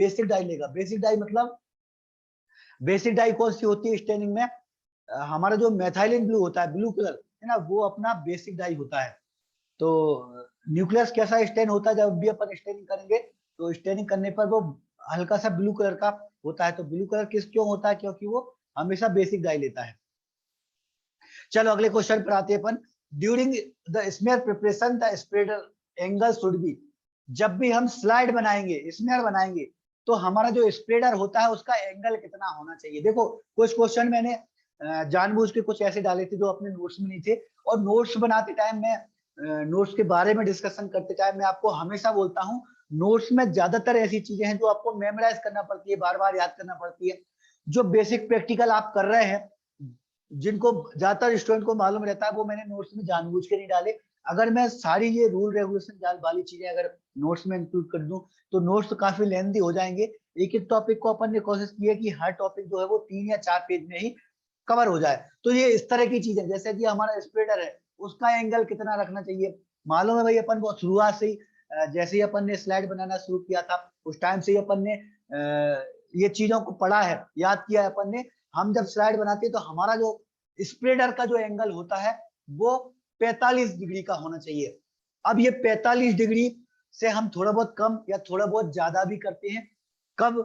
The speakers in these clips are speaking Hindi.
बेसिक डाई लेगा। बेसिक डाई मतलब बेसिक डाई कौन सी होती है स्टेनिंग में? हमारा जो मेथाइलिन ब्लू होता है, ब्लू कलर है ना, वो अपना बेसिक डाई होता है। तो न्यूक्लियस कैसा स्टेन होता है जब भी अपन स्टेनिंग करेंगे? तो स्टेनिंग करने पर वो हल्का सा ब्लू कलर का होता है। तो ब्लू कलर किस क्यों होता है? क्योंकि वो हमेशा बेसिक डाई लेता है। चलो अगले क्वेश्चन पर आते हैं अपन। During the smear preparation the spreader angle should be. जब भी हम स्लाइड बनाएंगे, स्मेयर बनाएंगे, तो हमारा जो स्प्रेडर होता है उसका एंगल कितना होना चाहिए? देखो कुछ क्वेश्चन मैंने जानबूझ के कुछ ऐसे डाले थे जो अपने नोट्स में नहीं थे, और नोट्स बनाते टाइम मैं नोट्स के बारे में डिस्कशन करते टाइम मैं आपको हमेशा बोलता हूँ, नोट्स में ज्यादातर ऐसी चीजें हैं जो आपको मेमोराइज करना पड़ती है, बार बार याद करना पड़ती है। जो बेसिक प्रैक्टिकल आप कर रहे हैं, जिनको ज्यादातर स्टूडेंट को मालूम रहता है, वो मैंने नोट्स में जानबूझ के नहीं डाले। अगर मैं सारी ये रूल रेगुलेशन वाली चीजें अगर नोट्स में इंक्लूड कर दूं तो नोट्स तो काफी लेंथी हो जाएंगे। एक एक टॉपिक को अपन ने कोशिश की है कि हर टॉपिक जो है वो 3 या 4 पेज में ही कवर हो जाए। तो ये इस तरह की चीजें, जैसे कि हमारा स्प्रेडर है उसका एंगल कितना रखना चाहिए, मालूम है भाई अपन को शुरुआत से ही जैसे ही अपन ने स्लाइड बनाना शुरू किया था उस टाइम से ही अपन ने ये चीजों को पढ़ा है, याद किया है अपन ने। हम जब स्लाइड बनाते हैं तो हमारा जो स्प्रेडर का जो एंगल होता है वो 45 डिग्री का होना चाहिए। अब ये 45 डिग्री से हम थोड़ा बहुत कम या थोड़ा बहुत ज्यादा भी करते हैं। कब?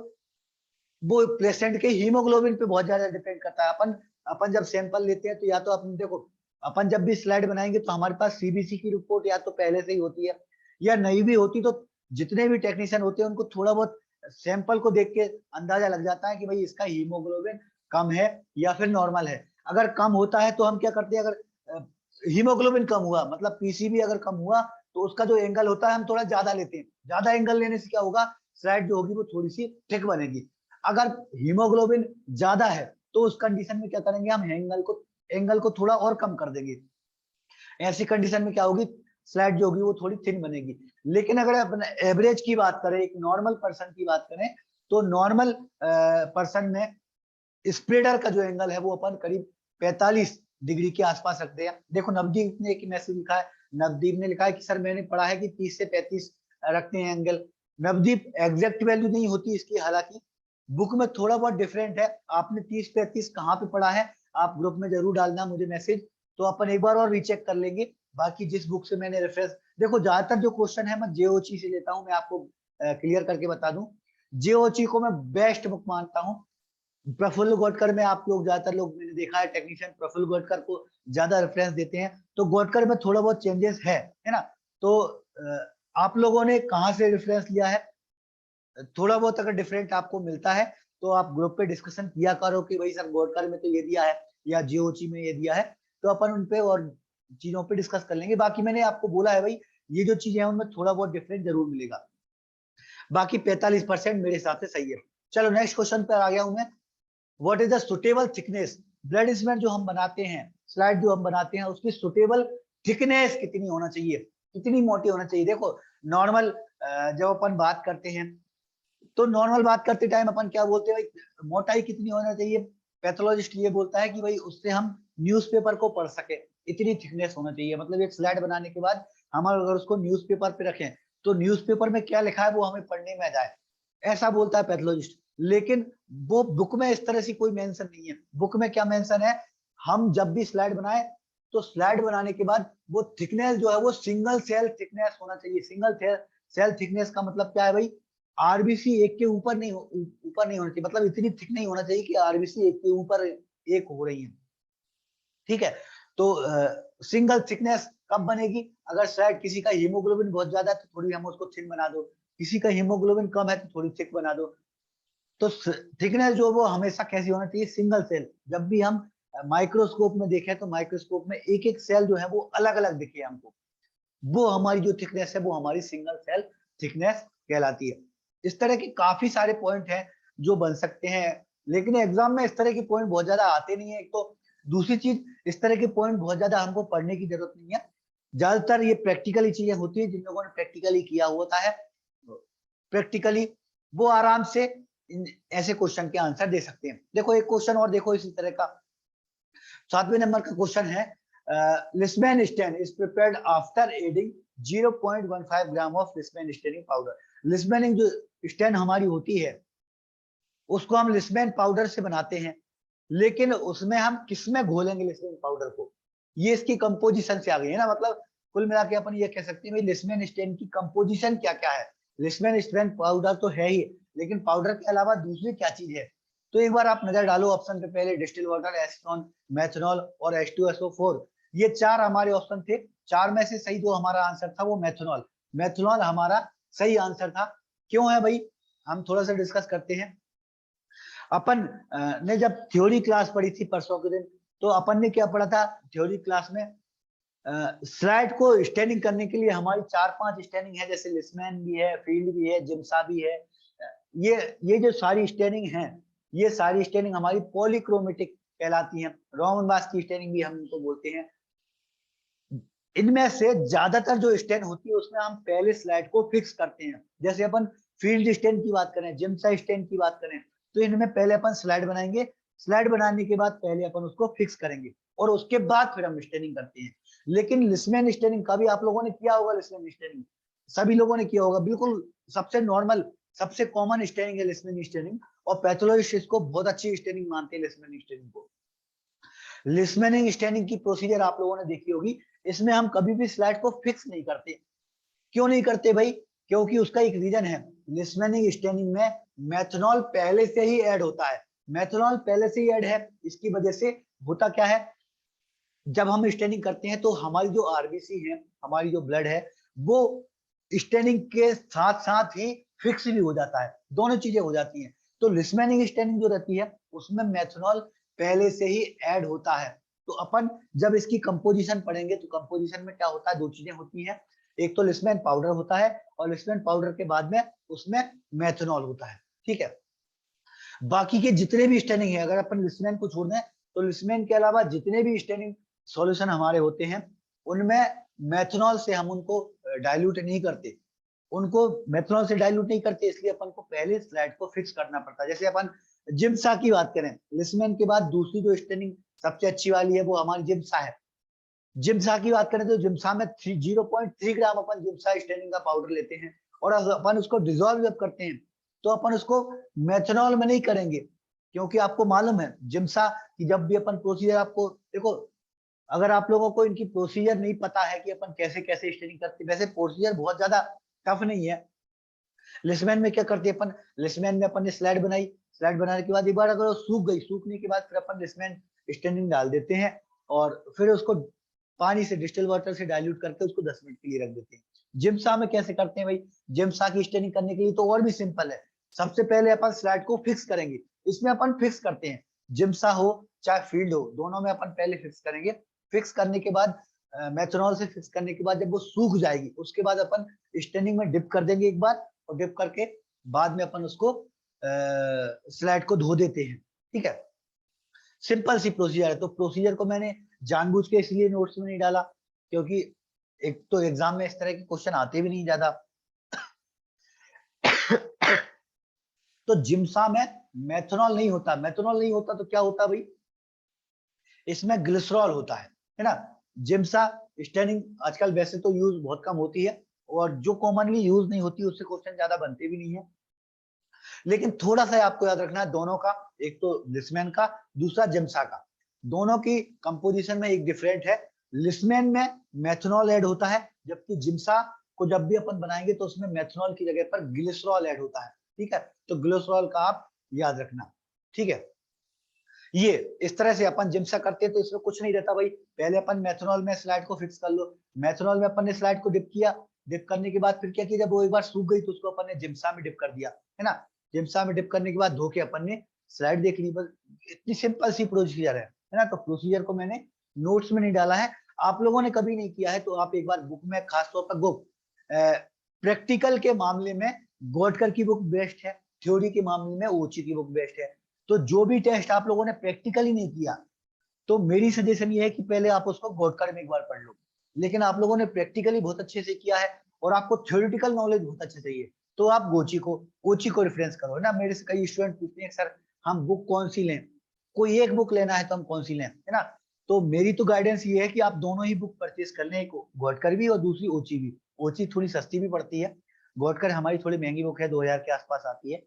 वो पेशेंट के हीमोग्लोबिन पे बहुत ज्यादा डिपेंड करता है। अपन जब सैंपल लेते हैं तो या तो अपन देखो, अपन जब भी स्लाइड बनाएंगे तो हमारे पास सीबीसी की रिपोर्ट या तो पहले से ही होती है या नहीं भी होती, तो जितने भी टेक्नीशियन होते हैं उनको थोड़ा बहुत सैंपल को देख के अंदाजा लग जाता है कि भाई इसका हीमोग्लोबिन कम है या फिर नॉर्मल है। अगर कम होता है तो हम क्या करते हैं, अगर हीमोग्लोबिन कम हुआ मतलब पीसीबी अगर कम हुआ तो उसका जो एंगल होता है हम थोड़ा ज्यादा लेते हैं। ज्यादा एंगल लेने से क्या होगा, स्लाइड जो होगी वो थोड़ी सी थिक बनेगी। अगर हीमोग्लोबिन ज्यादा है तो उस कंडीशन में क्या करेंगे, हम एंगल को थोड़ा और कम कर देंगे। ऐसी कंडीशन में क्या होगी, स्लाइड जो होगी वो थोड़ी थिन बनेगी। लेकिन अगर अपन एवरेज की बात करें, एक नॉर्मल पर्सन की बात करें, तो नॉर्मल पर्सन में स्प्रेडर का जो एंगल है वो अपन करीब 45 डिग्री के आसपास रखते हैं। देखो नवदीप ने एक मैसेज लिखा है, नवदीप ने लिखा है कि सर मैंने पढ़ा है कि 30 से 35 रखते हैं एंगल। नवदीप एग्जैक्ट वैल्यू नहीं होती इसकी, हालांकि बुक में थोड़ा बहुत डिफरेंट है। आपने 30-35 कहाँ पे पढ़ा है आप ग्रुप में जरूर डालना मुझे मैसेज, तो अपन एक बार और रीचेक कर लेंगे। बाकी जिस बुक से मैंने रेफरेंस, देखो ज्यादातर जो क्वेश्चन है मैं जेओची से लेता हूँ, मैं आपको क्लियर करके बता दूं। जेओची को मैं बेस्ट बुक मानता हूँ। प्रफुल्ल गोडकर में आप लोग ज्यादातर लोग मैंने देखा है टेक्नीशियन प्रफुल्ल गोडकर को ज्यादा रेफरेंस देते हैं, तो गोडकर में थोड़ा बहुत चेंजेस है ना। तो आप लोगों ने कहाँ से रेफरेंस लिया है, थोड़ा बहुत अगर डिफरेंट आपको मिलता है तो आप ग्रुप पे डिस्कशन किया करो कि भाई सर गोडकर में तो ये दिया है या जीओची में ये दिया है, तो अपन उन पे और चीजों पे डिस्कस कर लेंगे। बाकी मैंने आपको बोला है भाई ये जो चीजें हैं उनमें थोड़ा बहुत डिफरेंट जरूर मिलेगा, बाकी 45% मेरे हिसाब से सही है। चलो नेक्स्ट क्वेश्चन पर आ गया हूं मैं। What is the suitable thickness? Blood instrument जो हम बनाते हैं, स्लाइड जो हम बनाते हैं, उसकी सुटेबल थिकनेस कितनी होना चाहिए, कितनी मोटी होना चाहिए? देखो नॉर्मल जब अपन बात करते हैं तो नॉर्मल बात करते टाइम अपन क्या बोलते हैं भाई, मोटाई कितनी होना चाहिए? पैथोलॉजिस्ट ये बोलता है कि भाई उससे हम न्यूज़पेपर को पढ़ सके, इतनी थिकनेस होना चाहिए। मतलब एक स्लाइड बनाने के बाद हम अगर उसको न्यूज़पेपर पे रखें तो न्यूज़पेपर में क्या लिखा है वो हमें पढ़ने में आ जाए, ऐसा बोलता है पैथोलॉजिस्ट। लेकिन वो बुक में इस तरह से कोई मेंशन नहीं है। बुक में क्या मेंशन है, हम जब भी स्लाइड बनाए तो स्लाइड बनाने के बाद वो थिकनेस जो है वो सिंगल सेल थिकनेस होना चाहिए। सिंगल सेल थिकनेस का मतलब क्या है भाई, आरबीसी एक के ऊपर नहीं होना चाहिए, मतलब इतनी थिक नहीं होना चाहिए कि आरबीसी एक के ऊपर एक हो रही है। ठीक है, तो सिंगल थिकनेस कब बनेगी, अगर शायद किसी का हीमोग्लोबिन बहुत ज्यादा है तो थोड़ी हम उसको थिन बना दो, किसी का हीमोग्लोबिन कम है तो थोड़ी थिक बना दो। तो थिकनेस जो वो हमेशा कैसी होना चाहिए, सिंगल सेल। जब भी हम माइक्रोस्कोप में देखें तो माइक्रोस्कोप में एक एक सेल जो है वो अलग अलग दिखे हमको, वो हमारी जो थिकनेस है वो हमारी सिंगल सेल थिकनेस कहलाती है। इस तरह के काफी सारे पॉइंट हैं जो बन सकते हैं, लेकिन एग्जाम में इस तरह के पॉइंट बहुत ज्यादा आते नहीं है। एक तो दूसरी चीज, इस तरह के पॉइंट बहुत ज्यादा हमको पढ़ने की जरूरत नहीं है। ज्यादातर ये प्रैक्टिकली चीजें होती है, जिन लोगों ने प्रैक्टिकली किया होता है प्रैक्टिकली वो आराम से ऐसे क्वेश्चन के आंसर दे सकते हैं। देखो एक क्वेश्चन और देखो इसी तरह का, 7वें नंबर का क्वेश्चन है, Leishman stain is prepared after adding 0.15 gram of Leishman staining powder. Leishman जो स्टेन हमारी होती है उसको हम लिस्मेन पाउडर से बनाते हैं, लेकिन उसमें हम किसमें घोलेंगे लिस्मेन पाउडर को, ये इसकी कंपोजिशन से आ गई है ना। मतलब कुल मिला के अपन ये कह सकते हैं लिस्मेन स्टेन की कंपोजिशन क्या क्या है। लिस्मेन स्टेन पाउडर तो है ही, लेकिन पाउडर के अलावा दूसरी क्या चीज है। तो एक बार आप नजर डालो ऑप्शन पे, पहले डिस्टिल वाटर, एसीटोन, मेथनॉल और H2SO4, ये चार हमारे ऑप्शन थे। चार में से सही जो हमारा आंसर था वो मेथनॉल, मेथनॉल हमारा सही आंसर था। क्यों है भाई, हम थोड़ा सा डिस्कस करते हैं। अपन ने जब थ्योरी क्लास पढ़ी थी परसों के दिन, तो अपन ने क्या पढ़ा था थ्योरी क्लास में, स्लाइड को स्टेनिंग करने के लिए हमारी 4-5 स्टेनिंग है, जैसे लिस्मैन भी है, फील्ड भी है, जिम्सा भी है। ये जो सारी स्टेनिंग है, ये सारी स्टेनिंग हमारी पॉलीक्रोमेटिक कहलाती हैं। रोमन-बास की स्टेनिंग भी हम इनको बोलते हैं। इनमें से ज्यादातर जो स्टेन होती है उसमें हम पहले स्लाइड को फिक्स करते हैं। जैसे अपन फील्ड स्टेन की बात करें, जिम्सा स्टेन की बात करें, तो इनमें पहले अपन स्लाइड बनाएंगे, स्लाइड बनाने के बाद पहले अपन उसको फिक्स करेंगे और उसके बाद फिर हम स्टेनिंग करते हैं। लेकिन लिस्मेन स्टेनिंग का भी आप लोगों ने किया होगा, लिस्मेन स्टेनिंग सभी लोगों ने किया होगा, बिल्कुल सबसे नॉर्मल सबसे कॉमन स्टेनिंग है लिस्मेन स्टेनिंग, और पैथोलॉजिस्ट इसको बहुत अच्छी स्टेनिंग मानते हैं लिस्मेन स्टेनिंग को। लिस्मेनिंग स्टेनिंग की प्रोसीजर आप लोगों ने देखी होगी, इसमें हम कभी भी स्लाइड को फिक्स नहीं करते। क्यों नहीं करते भाई, क्योंकि उसका एक रीजन है। लिस्मेनिंग स्टेनिंग में मेथनॉल पहले से ही ऐड होता है, मेथनॉल पहले से ही ऐड है। इसकी वजह से होता क्या है, जब हम स्टेनिंग करते हैं तो हमारी जो आरबीसी है, हमारी जो ब्लड है, वो स्टेनिंग के साथ साथ ही फिक्स भी हो जाता है, दोनों चीजें हो जाती हैं। तो लिस्मेनिंग स्टेनिंग जो रहती है उसमें मेथनॉल पहले से ही ऐड होता है। तो अपन जब इसकी कंपोजिशन पढ़ेंगे तो कंपोजिशन में क्या होता है, दो चीजें होती हैं, एक तो लिस्मेन पाउडर होता है और लिस्मेन पाउडर के बाद में उसमें मेथनॉल होता है। ठीक है, बाकी के जितने भी स्टेनिंग है, अगर अपन लिस्मेन को छोड़ दें तो लिस्मेन के अलावा जितने भी स्टेनिंग सॉल्यूशन हमारे होते हैं उनमें मेथनॉल से हम उनको डाइल्यूट नहीं करते, उनको मेथनॉल से डाइल्यूट नहीं करते, इसलिए अपन को पहले स्लाइड को फिक्स करना पड़ता है। जैसे अपन जिम्सा की बात करें, लिस्मेन के बाद दूसरी जो स्टेनिंग सबसे अच्छी वाली है वो हमारी जिम्सा है। जिम्सा की बात करें तो जिम्सा में 0.3 ग्राम अपन जिम्सा स्टेनिंग का पाउडर लेते हैं, और अपन उसको डिजोल्व जब करते हैं तो अपन उसको मेथनॉल में नहीं करेंगे, क्योंकि आपको मालूम है जिम्सा की जब भी अपन प्रोसीजर, आपको देखो अगर आप लोगों को इनकी प्रोसीजर नहीं पता है कि अपन कैसे कैसे स्टेनिंग करते हैं, वैसे प्रोसीजर बहुत ज्यादा टफ नहीं है। लिस्मेन में क्या करते हैं अपन, लिस्मेन में अपन ने स्लाइड बनाई, स्लाइड बनाने के बाद एक बार अगर वो सूख गई, सूखने के बाद फिर अपन लिस्मेन स्टेनिंग डाल देते हैं और फिर उसको पानी से, डिस्टिल वाटर से डाइल्यूट करके उसको 10 मिनट के लिए रख देते हैं। जिम्सा में कैसे करते हैं भाई, जिम्सा की स्टेनिंग करने के लिए तो और भी सिंपल है। सबसे पहले अपन स्लाइड को फिक्स करेंगे, इसमें अपन फिक्स करते हैं, जिम्सा हो चाहे फील्ड हो, दोनों में अपन पहले फिक्स करेंगे। फिक्स करने के बाद मेथनॉल से फिक्स करने के बाद जब वो सूख जाएगी उसके बाद अपन स्टेनिंग में डिप कर देंगे एक बार, और डिप करके बाद में अपन उसको स्लाइड को धो देते हैं। ठीक है, सिंपल सी प्रोसीजर है। तो प्रोसीजर को मैंने जानबूझ के इसलिए नोट्स में नहीं डाला क्योंकि एक तो एग्जाम में इस तरह के क्वेश्चन आते भी नहीं ज्यादा। तो जिम्सा में मेथनॉल नहीं होता, मेथनॉल नहीं होता तो क्या होता भाई, इसमें ग्लिसरॉल होता है ना। जिम्सा स्टेनिंग आजकल वैसे तो यूज बहुत कम होती है, और जो कॉमनली यूज नहीं होती उससे क्वेश्चन ज्यादा बनते भी नहीं है। लेकिन थोड़ा सा आपको याद रखना है दोनों का, एक तो लिस्मेन का, दूसरा जिम्सा का, दोनों की कंपोजिशन में एक डिफरेंट है। लिस्मेन में मेथनॉल ऐड होता है, जबकि जिम्सा को जब भी अपन बनाएंगे तो उसमें मेथनॉल की जगह पर ग्लिसरॉल ऐड होता है। ठीक है, तो ग्लिसरॉल का आप याद रखना। ठीक है, ये इस तरह से अपन जिम्सा करते हैं तो इसमें कुछ नहीं रहता भाई, पहले अपन मेथनॉल में स्लाइड को फिक्स कर लो, मेथनॉल में अपन ने स्लाइड को डिप किया, डिप करने के बाद फिर क्या किया, जब वो एक बार सूख गई तो उसको अपन ने जिम्सा में डिप कर दिया, है ना। जिम्सा में डिप करने के बाद धो के अपन ने स्लाइड देख ली, बस इतनी सिंपल सी प्रोसीजर है ना। तो प्रोसीजर को मैंने नोट्स में नहीं डाला है, आप लोगों ने कभी नहीं किया है तो आप एक बार बुक में, खासतौर पर बुक प्रैक्टिकल के मामले में गोटकर की बुक बेस्ट है, थ्योरी के मामले में ओची की बुक बेस्ट है। तो जो भी टेस्ट आप लोगों ने प्रैक्टिकली नहीं किया तो मेरी सजेशन ये है कि पहले आप उसको गोटकर में एक बार पढ़ लो, लेकिन आप लोगों ने प्रैक्टिकली बहुत अच्छे से किया है और आपको थ्योरेटिकल नॉलेज बहुत अच्छे चाहिए तो आप कोची को रेफरेंस करो, है ना। मेरे से कई स्टूडेंट पूछते हैं सर हम बुक कौन सी लें, कोई एक बुक लेना है तो हम कौन सी लें, है ना। तो मेरी तो गाइडेंस ये है कि आप दोनों ही बुक परचेज कर लें, एक गोटकर भी और दूसरी ओची भी। ओची थोड़ी सस्ती भी पड़ती है, गोटकर हमारी थोड़ी महंगी बुक है, 2000 के आसपास आती है।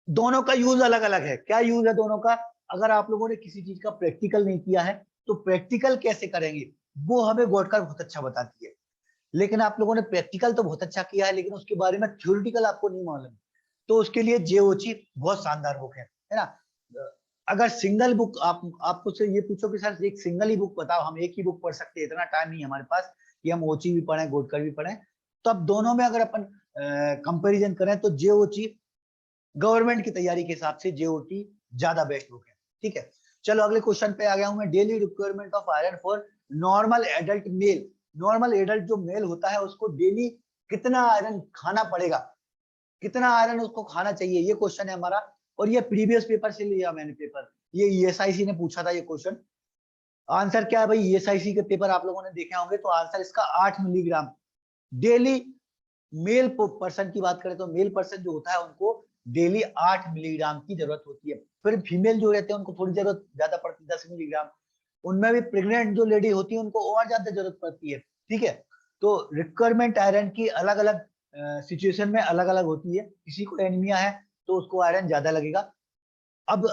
दोनों का यूज अलग अलग है। क्या यूज है दोनों का? अगर आप लोगों ने किसी चीज का प्रैक्टिकल नहीं किया है तो प्रैक्टिकल कैसे करेंगे वो हमें गोटकर बहुत अच्छा बताती है। लेकिन आप लोगों ने प्रैक्टिकल तो बहुत अच्छा किया है लेकिन उसके बारे में थ्योरेटिकल आपको नहीं मालूम, तो उसके लिए जेओची बहुत शानदार बुक है ना। अगर सिंगल बुक आपको से ये पूछो कि सर एक सिंगल ही बुक बताओ, हम एक ही बुक पढ़ सकते हैं, इतना टाइम नहीं हमारे पास कि हम ओची भी पढ़ें गोटकर भी पढ़ें, तो अब दोनों में अगर अपन कंपैरिजन करें तो जेओची गवर्नमेंट की तैयारी के हिसाब से जेओटी ज्यादा बेस्ट बुक है। ठीक है, चलो अगले क्वेश्चन पे आ गया हूं मैं। Daily requirement of iron for normal adult mail. Normal adult जो मेल होता है उसको डेली कितना आयरन खाना पड़ेगा, कितना आयरन उसको खाना चाहिए, ये क्वेश्चन है हमारा। और ये प्रीवियस पेपर से लिया मैंने पेपर, ये ईएसआईसी ने पूछा था ये क्वेश्चन। आंसर क्या है भाई? ईएसआईसी के पेपर आप लोगों ने देखे होंगे तो आंसर इसका 8 मिलीग्राम डेली। मेल पर्सन की बात करें तो मेल पर्सन जो होता है उनको डेली 8 मिलीग्राम की जरूरत होती है। फिर फीमेल जो रहते हैं उनको थोड़ी जरूरत ज्यादा पड़ती है, 10 मिलीग्राम। उनमें भी प्रेग्नेंट जो लेडी होती है उनको और ज्यादा जरूरत पड़ती है। ठीक है, तो रिक्वायरमेंट आयरन की अलग अलग सिचुएशन में अलग अलग होती है। किसी को एनीमिया है तो उसको आयरन ज्यादा लगेगा। अब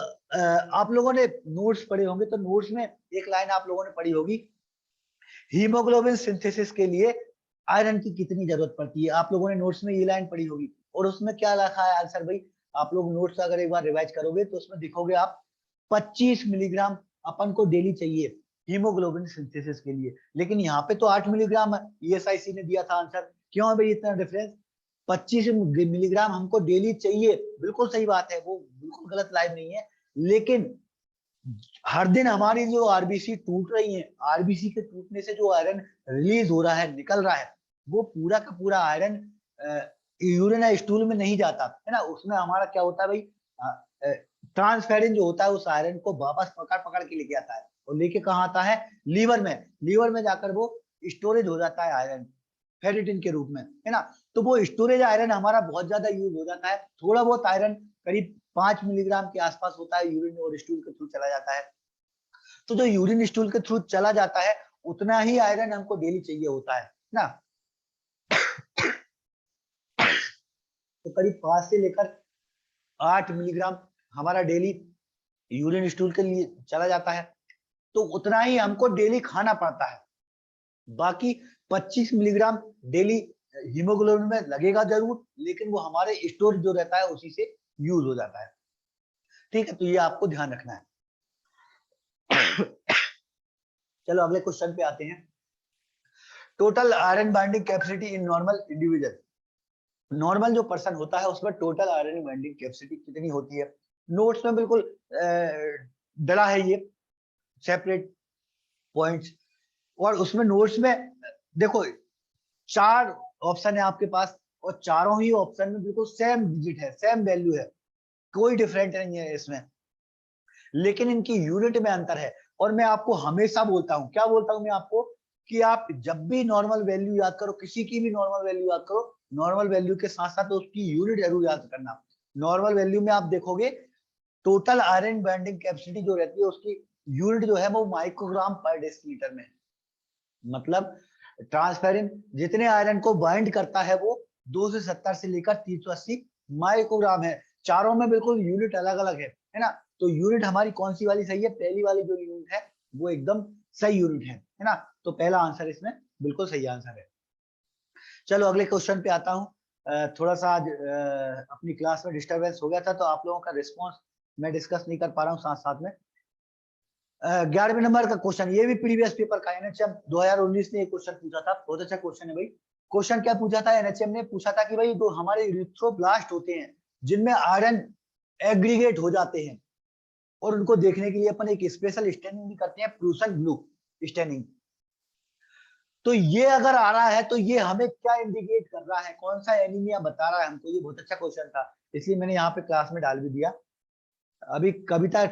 आप लोगों ने नोट्स पढ़े होंगे तो नोट्स में एक लाइन आप लोगों ने पढ़ी होगी, हीमोग्लोबिन सिंथेसिस के लिए आयरन की कितनी जरूरत पड़ती है। आप लोगों ने नोट्स में ये लाइन पढ़ी होगी और उसमें क्या लिखा है आंसर भाई? आप लोग नोट्स अगर एक बार रिवाइज करोगे तो उसमें दिखोगे आप 25 मिलीग्राम अपन को डेली चाहिए हीमोग्लोबिन सिंथेसिस के लिए। लेकिन यहाँ पे तो 8 मिलीग्राम है, ईएसआईसी ने दिया था आंसर। क्यों है भाई इतना डिफरेंस? 25 मिलीग्राम हमको डेली चाहिए, बिल्कुल सही बात है, वो बिल्कुल गलत लाइन नहीं है। लेकिन हर दिन हमारी जो आरबीसी टूट रही है, आरबीसी के टूटने से जो आयरन रिलीज हो रहा है, निकल रहा है, वो पूरा का पूरा आयरन यूरिन या स्टूल में नहीं जाता है ना। उसमें हमारा क्या होता है भाई? ट्रांसफेरिन जो होता है उस आयरन को वापस पकड़ पकड़ के लेके आता है और लेके कहाँ आता है? लीवर में। लीवर में जाकर वो स्टोरेज हो जाता है आयरन फेरिटिन के रूप में, है ना। तो वो स्टोरेज आयरन हमारा बहुत ज्यादा यूज हो जाता है। थोड़ा बहुत आयरन करीब 5 मिलीग्राम के आसपास होता है, यूरिन और स्टूल के थ्रू चला जाता है। तो जो यूरिन स्टूल के थ्रू चला जाता है उतना ही आयरन हमको डेली चाहिए होता है ना। तो करीब 5 से लेकर 8 मिलीग्राम हमारा डेली यूरिन स्टूल के लिए चला जाता है, तो उतना ही हमको डेली खाना पड़ता है। बाकी 25 मिलीग्राम डेली हीमोग्लोबिन में लगेगा जरूर, लेकिन वो हमारे स्टोर जो रहता है उसी से यूज हो जाता है। ठीक है, तो ये आपको ध्यान रखना है। चलो अगले क्वेश्चन पे आते हैं। Total iron binding capacity in normal individual. Normal जो पर्सन होता है उसमें टोटल आयरन बाइंडिंग कैपेसिटी कितनी होती है? नोट्स में बिल्कुल डला है ये सेपरेट पॉइंट्स। और उसमें नोट्स में देखो 4 ऑप्शन है आपके पास और चारों ही ऑप्शन में बिल्कुल सेम डिजिट है, सेम वैल्यू है, कोई डिफरेंट नहीं है इसमें, लेकिन इनकी यूनिट में अंतर है। और मैं आपको हमेशा बोलता हूं, क्या बोलता हूं मैं आपको, कि आप जब भी नॉर्मल वैल्यू याद करो, किसी की भी नॉर्मल वैल्यू याद करो, नॉर्मल वैल्यू के साथ साथ उसकी यूनिट जरूर याद करना। नॉर्मल वैल्यू में आप देखोगे टोटल आयरन बाइंडिंग कैपेसिटी जो रहती है उसकी यूनिट जो है वो माइक्रोग्राम पर डेसीलीटर में। मतलब ट्रांसफेरिन जितने आयरन को बाइंड करता है वो 270 से लेकर 380 माइक्रोग्राम है। चारों में बिल्कुल यूनिट अलग अलग है ना। तो यूनिट हमारी कौन सी वाली सही है? पहली वाली जो यूनिट है वो एकदम सही यूनिट है ना। तो पहला आंसर इसमें बिल्कुल सही आंसर है। चलो अगले क्वेश्चन पे आता हूँ। थोड़ा सा आज अपनी क्लास में डिस्टरबेंस हो गया था तो आप लोगों का रिस्पॉन्स मैं डिस्कस नहीं कर पा रहा हूँ साथ साथ में। 11वें नंबर का क्वेश्चन, ये भी प्रीवियस पेपर का, एनएचएम 2019 ने एक क्वेश्चन पूछा था, बहुत अच्छा क्वेश्चन है भाई। क्वेश्चन क्या पूछा था? एनएचएम ने पूछा था कि भाई जो हमारे इरिथ्रोब्लास्ट होते हैं जिनमें आयरन एग्रीगेट हो जाते हैं और उनको देखने के लिए अपन एक स्पेशल स्टेनिंग भी करते हैं, फ्लूसन ब्लू स्टेनिंग। तो ये अगर आ रहा है तो ये हमें क्या इंडिकेट कर रहा है, कौन सा एनीमिया बता रहा है हमको? ये बहुत अच्छा क्वेश्चन था, इसलिए मैंने यहाँ पे क्लास में डाल भी दिया। अभी कविता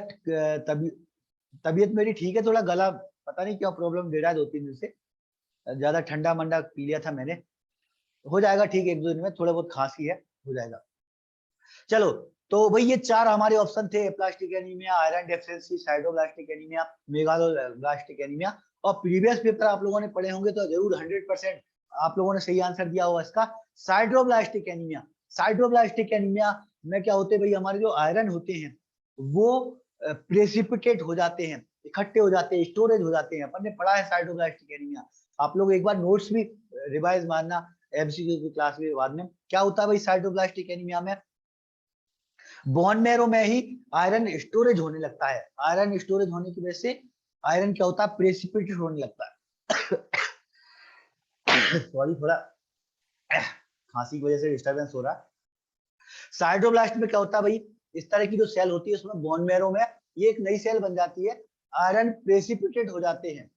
तबीयत मेरी ठीक है, थोड़ा गला पता नहीं क्यों प्रॉब्लम दे रहा है 2-3 दिन से, ज्यादा ठंडा मंडा पी लिया था मैंने। हो जाएगा ठीक 1-2 दिन में, थोड़ा बहुत खांसी है, हो जाएगा। चलो तो भाई ये 4 हमारे ऑप्शन थे, plastic anaemia, iron deficiency, sideroblastic anaemia, megaloblastic anaemia. और प्रीवियस पेपर आप लोगों ने पढ़े होंगे तो जरूर 100% आप लोगों ने सही आंसर दिया होगा इसका, साइड्रोब्लास्टिक एनीमिया। साइड्रोब्लास्टिक एनीमिया में क्या होते हैं भाई, हमारे जो आयरन होते हैं वो प्रेसिपिटेट हो जाते हैं, इकट्ठे हो जाते हैं, स्टोरेज हो जाते हैं। अपन ने पढ़ा है साइड्रोब्लास्टिक एनीमिया। आप लोग एक बार नोट्स भी रिवाइज मारना एमसीक्यू की क्लास के बाद में। क्या होता है भाई साइड्रोब्लास्टिक एनीमिया में, बोन मैरो में ही आयरन स्टोरेज होने लगता है। आयरन स्टोरेज होने की वजह से आयरन क्या होता है, प्रेसिपिटेट होने लगता है। सॉरी, थोड़ा खांसी की वजह से डिस्टरबेंस हो रहा है। साइड्रोब्लास्ट में क्या होता है भाई, इस तरह की जो सेल होती है उसमें बोन मैरो में ये एक नई सेल बन जाती है, आयरन प्रेसिपिटेट हो जाते हैं।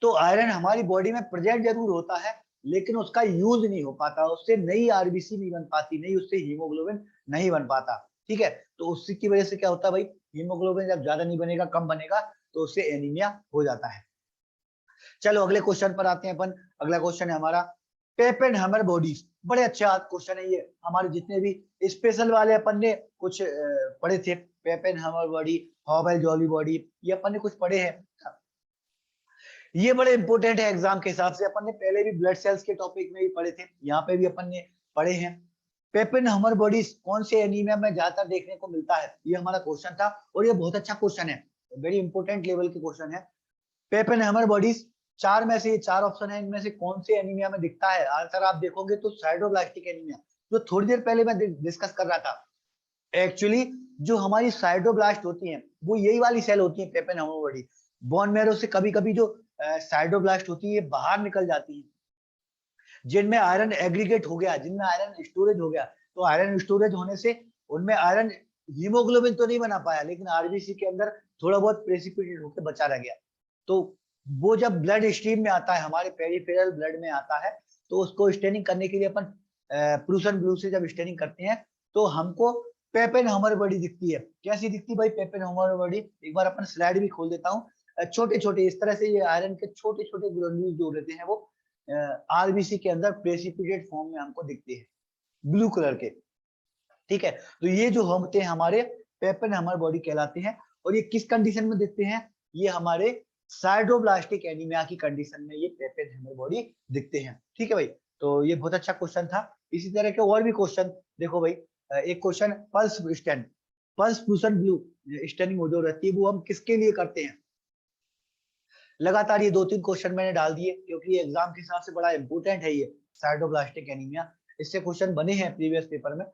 तो आयरन हमारी बॉडी में प्रेजेंट जरूर होता है लेकिन उसका यूज नहीं हो पाता, उससे नई आरबीसी नहीं बन पाती, नहीं उससे हीमोग्लोबिन नहीं बन पाता। ठीक है, तो उसकी की वजह से क्या होता है भाई, हीमोग्लोबिन जब ज्यादा नहीं बनेगा, कम बनेगा, तो उससे एनीमिया हो जाता है। चलो अगले क्वेश्चन पर आते हैं अपन। अगला क्वेश्चन है हमारा पेपेनहाइमर बॉडीज। बड़े अच्छा क्वेश्चन है ये, हमारे जितने भी स्पेशल वाले अपन ने कुछ पढ़े थे, पेपेनहाइमर बॉडी, हॉबल जॉली बॉडी, ये अपन ने कुछ पढ़े हैं। ये बड़े इंपॉर्टेंट है एग्जाम के हिसाब से। अपन ने पहले भी ब्लड सेल्स के टॉपिक में भी पढ़े थे, यहाँ पे भी अपन ने पढ़े हैं। पेपेनहाइमर बॉडीज कौन से एनीमिया में ज्यादातर देखने को मिलता है, ये हमारा क्वेश्चन था और ये बहुत अच्छा क्वेश्चन है, वेरी इंपॉर्टेंट लेवल के क्वेश्चन है। पेपेनहाइमर बॉडीज, चार में से, चार ऑप्शन है, इनमें से कौन से एनीमिया में दिखता है? आंसर आप देखोगे तो साइड्रोब्लास्टिक एनीमिया, जो थोड़ी देर पहले मैं डिस्कस कर रहा था। एक्चुअली जो हमारी साइड्रोब्लास्ट होती हैं वो यही वाली सेल होती है पेपेनहाइमर बॉडी। बोन मैरो से कभी कभी जो साइड्रोब्लास्ट होती है बाहर निकल जाती है, जिनमें आयरन एग्रीगेट हो गया, जिनमें आयरन स्टोरेज हो गया। तो आयरन स्टोरेज होने से उनमें आयरन, हीमोग्लोबिन तो नहीं बना पाया लेकिन आरबीसी के अंदर थोड़ा बहुत प्रेसिपिटेट होकर बचा रह गया। तो वो जब ब्लड स्ट्रीम में आता है, हमारे पेरिफेरल ब्लड में आता है, तो उसको स्टेनिंग करने के लिए अपन प्रूसन ब्लू से जब स्टेनिंग करते हैं तो हमको पेपेनहाइमर बॉडी दिखती है। कैसी दिखती है भाई पेपेनहाइमर बॉडी? एक बार अपन स्लाइड भी खोल देता हूँ। छोटे छोटे इस तरह से ये आयरन के छोटे छोटे ग्लोन्यूल्स जो रहते हैं वो आरबीसी के अंदर प्रेसिपिटेट फॉर्म में हमको दिखते हैं, ब्लू कलर के। ठीक है, तो ये जो होते हैं हमारे पेपेनहाइमर बॉडी कहलाते हैं। और ये किस कंडीशन में दिखते हैं? ये हमारे साइड्रोब्लास्टिक एनीमिया की कंडीशन में ये पेपेनहाइमर बॉडी दिखते हैं। ठीक है भाई, तो ये बहुत अच्छा क्वेश्चन था। इसी तरह के और भी क्वेश्चन देखो भाई। एक question, Perls stain, Perls Prussian blue staining जो रहती है वो हम किसके लिए करते हैं? लगातार ये दो तीन क्वेश्चन मैंने डाल दिए क्योंकि एग्जाम के हिसाब से बड़ा इंपॉर्टेंट है ये साइड्रोब्लास्टिक एनीमिया, इससे क्वेश्चन बने हैं प्रीवियस पेपर में।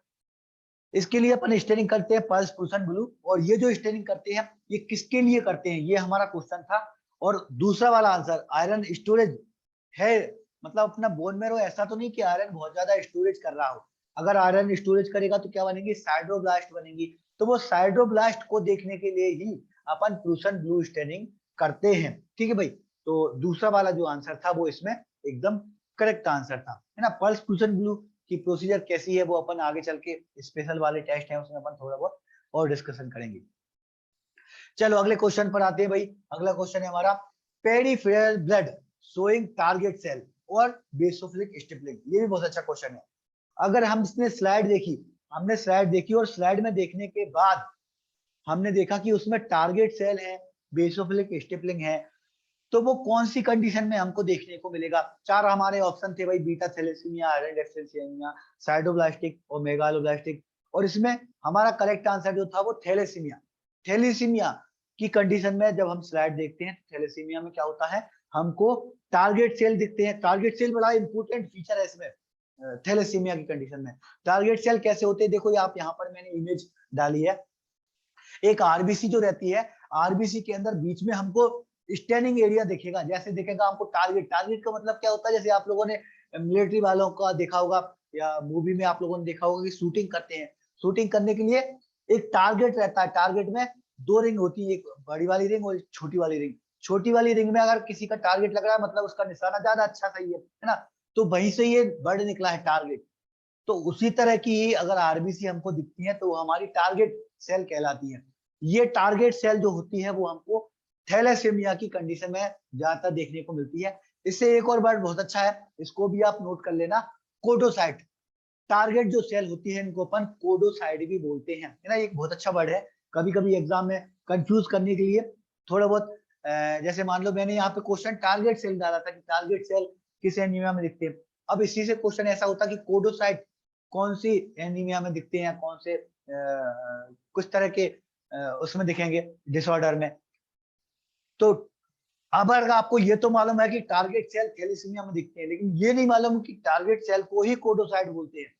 इसके लिए अपन स्टेनिंग करते हैं पल्स प्रूसन ब्लू, और ये जो स्टेनिंग करते हैं ये किसके लिए करते हैं, ये हमारा क्वेश्चन था। और दूसरा वाला आंसर, आयरन स्टोरेज है, मतलब अपना बोन मैरो ऐसा तो नहीं कि आयरन बहुत ज्यादा स्टोरेज कर रहा हो। अगर आयरन स्टोरेज करेगा तो क्या बनेगी? साइड्रोब्लास्ट बनेगी। तो वो साइड्रोब्लास्ट को देखने के लिए ही अपन प्रूसन ब्लू स्टेनिंग करते हैं। ठीक है भाई, तो दूसरा वाला जो आंसर था वो इसमें एकदम करेक्ट आंसर था, है ना। पल्स प्रूसन ब्लू की प्रोसीजर कैसी है वो अपन आगे चल के स्पेशल वाले टेस्ट हैं उसमें अपन थोड़ा बहुत और डिस्कशन करेंगे। चलो अगले क्वेश्चन पर आते हैं भाई। अगला क्वेश्चन है हमारा peripheral blood showing target cell और बेसोफिलिक स्टिपलिंग। ये भी बहुत अच्छा क्वेश्चन है। अगर हम इसमें स्लाइड देखी, हमने स्लाइड देखी और स्लाइड में देखने के बाद हमने देखा कि उसमें टारगेट सेल है, बेसोफिलिक स्टिपलिंग है, तो वो कौन सी कंडीशन में हमको देखने को मिलेगा? चार हमारे ऑप्शन थे भाई, बीटा थैलेसीमिया, आयरन डेफिशिएंसी, साइटोब्लास्टिक और मेगालोब्लास्टिक। और इसमें हमारा करेक्ट आंसर जो था वो थैलेसीमिया। थैलेसीमिया की कंडीशन में जब हम स्लाइड देखते हैं, थैलेसीमिया में क्या होता है, हमको टारगेट सेल दिखते हैं। टारगेट सेल बड़ा इंपॉर्टेंट फीचर है इसमें। थैलेसीमिया की कंडीशन में टारगेट सेल कैसे होते हैं, देखो आप यहाँ पर मैंने इमेज डाली है। एक आरबीसी जो रहती है, आरबीसी के अंदर बीच में हमको स्टैंडिंग एरिया दिखेगा, जैसे दिखेगा हमको टारगेट। टारगेट का मतलब क्या होता है, जैसे आप लोगों ने मिलिट्री वालों का देखा होगा या मूवी में आप लोगों ने देखा होगा कि शूटिंग करते हैं, शूटिंग करने के लिए एक टारगेट रहता है। टारगेट में दो रिंग होती है, एक बड़ी वाली रिंग और एक छोटी वाली रिंग। छोटी वाली रिंग में अगर किसी का टारगेट लग रहा है मतलब उसका निशाना ज्यादा अच्छा सही है ना, तो वहीं से ये बर्ड निकला है टारगेट। तो उसी तरह की अगर आरबीसी हमको दिखती है तो वो हमारी टारगेट सेल कहलाती है। ये टारगेट सेल जो होती है वो हमको थैलेसीमिया की कंडीशन में ज्यादातर देखने को मिलती है। इससे एक और वर्ड बहुत अच्छा है, इसको भी आप नोट कर लेना, कोडोसाइट। टारगेट जो सेल होती है इनको अपन कोडोसाइट भी बोलते हैं, है ना। एक बहुत अच्छा वर्ड है, कभी कभी एग्जाम में कंफ्यूज करने के लिए थोड़ा बहुत जैसे मान लो मैंने यहाँ पे क्वेश्चन टारगेट सेल डाला था कि टारगेट सेल किस एनीमिया में दिखते हैं। अब इसी से क्वेश्चन ऐसा होता है कि कोडोसाइट कौन सी एनीमिया में दिखते हैं, कौन से कुछ तरह के उसमें दिखेंगे डिसऑर्डर में। तो अब अगर आपको ये तो मालूम है कि टारगेट सेल थैलेसीमिया में दिखते हैं, लेकिन ये नहीं मालूम कि टारगेट सेल को ही कोडोसाइट बोलते हैं,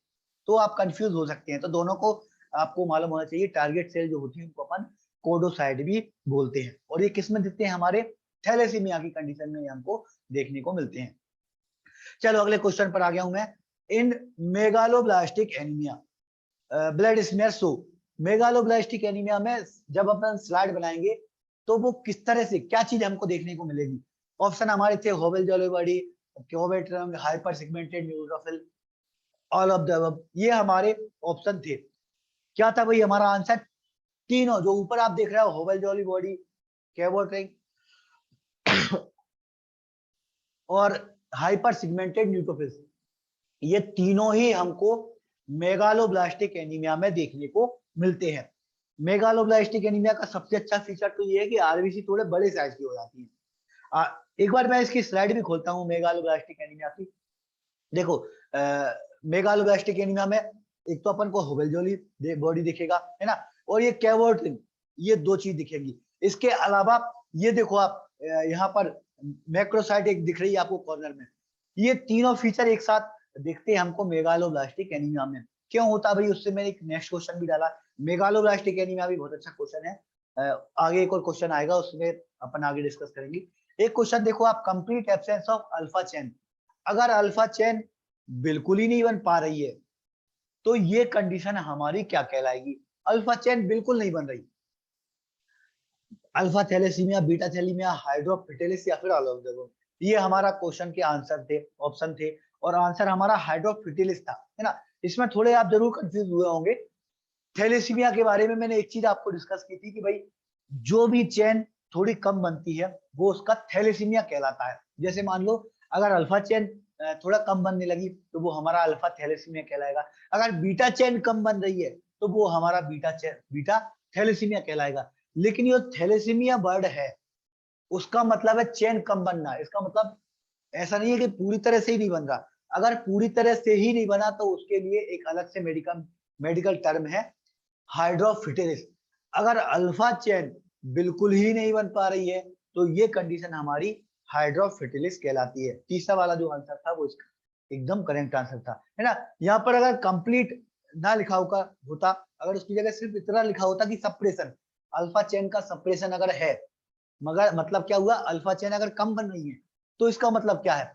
तो आप कंफ्यूज हो सकते हैं। तो दोनों को आपको मालूम होना चाहिए, टारगेट सेल जो होती है उनको अपन कोडोसाइट भी बोलते हैं, और ये किस में दिखते हैं, हमारे थैलेसीमिया की कंडीशन में हमको देखने को मिलते हैं। चलो अगले क्वेश्चन पर आ गया हूं मैं। In megaloblastic anaemia blood smear show, megaloblastic anaemia में जब अपन स्लाइड बनाएंगे तो वो किस तरह से क्या चीज हमको देखने को मिलेगी। ऑप्शन हमारे थे होवेल जॉली बॉडी, क्योवेट रंग, hyper segmented neutrophil, all of the above, ये हमारे ऑप्शन थे। क्या था भाई हमारा आंसर, तीनों जो ऊपर आप देख रहे हो, होवेल जॉली बॉडी, कैवोट रिंग और हाइपर सेगमेंटेड न्यूट्रोफिल्स, ये तीनों ही हमको मेगालोब्लास्टिक एनीमिया में देखने को मिलते हैं। मेगालोब्लास्टिक एनीमिया का सबसे अच्छा फीचर तो ये है कि आरबीसी थोड़े बड़े साइज की हो जाती है। एक बार मैं इसकी स्लाइड भी खोलता हूँ मेगालोब्लास्टिक एनीमिया की। देखो मेगालोब्लास्टिक एनीमिया में एक तो अपन को होवेल-जॉली बॉडी दिखेगा, है ना, और ये कैवोट रिंग, ये दो चीज दिखेगी। इसके अलावा ये देखो आप यहाँ पर मैक्रोसाइट एक दिख रही है आपको कॉर्नर में। ये तीनों फीचर एक साथ दिखते हैं हमको मेगालोब्लास्टिक एनीमिया में। क्यों होता भाई, उससे मैंने एक नेक्स्ट क्वेश्चन भी डाला। मेगालोब्लास्टिक एनीमिया भी बहुत अच्छा क्वेश्चन है, आगे एक और क्वेश्चन आएगा उसमें अपन आगे डिस्कस करेंगे। एक क्वेश्चन देखो आप, complete absence of alpha chain, अगर अल्फा चेन बिल्कुल ही नहीं बन पा रही है तो ये कंडीशन हमारी क्या कहलाएगी। अल्फा चेन बिल्कुल नहीं बन रही, अल्फा थैलेसीमिया, बीटा थैलेसीमिया, हाइड्रोफिटिलिस या फिर ऑल ऑफ द अबव, ये हमारा क्वेश्चन के आंसर थे, ऑप्शन थे, और आंसर हमारा हाइड्रोफिटिलिस था, है ना। इसमें थोड़े आप जरूर कंफ्यूज हुए होंगे। थैलेसीमिया के बारे में मैंने एक चीज आपको डिस्कस की थी कि भाई जो भी चेन थोड़ी कम बनती है वो उसका थैलेसीमिया कहलाता है। जैसे मान लो अगर अल्फा चेन थोड़ा कम बनने लगी तो वो हमारा अल्फा थैलेसीमिया कहलाएगा। अगर बीटा चेन कम बन रही है तो वो हमारा बीटा थैलेसीमिया कहलाएगा। लेकिन ये थैलेसीमिया वर्ड है, उसका मतलब है चेन कम बनना। इसका मतलब ऐसा नहीं है कि पूरी तरह से ही नहीं बन रहा। अगर पूरी तरह से ही नहीं बना तो उसके लिए एक अलग से मेडिकल टर्म है हाइड्रोफिटिलिस। अगर अल्फा चेन बिल्कुल ही नहीं बन पा रही है तो ये कंडीशन हमारी हाइड्रोफिटिलिस कहलाती है। तीसरा वाला जो आंसर था वो इसका एकदम करेक्ट आंसर था, है ना। यहाँ पर अगर कंप्लीट ना लिखा होता, अगर उसकी जगह सिर्फ इतना लिखा होता कि सप्रेशन, अल्फा चेन का सप्रेशन अगर है, मगर मतलब क्या हुआ, अल्फा चेन अगर कम बन रही है तो इसका मतलब क्या है,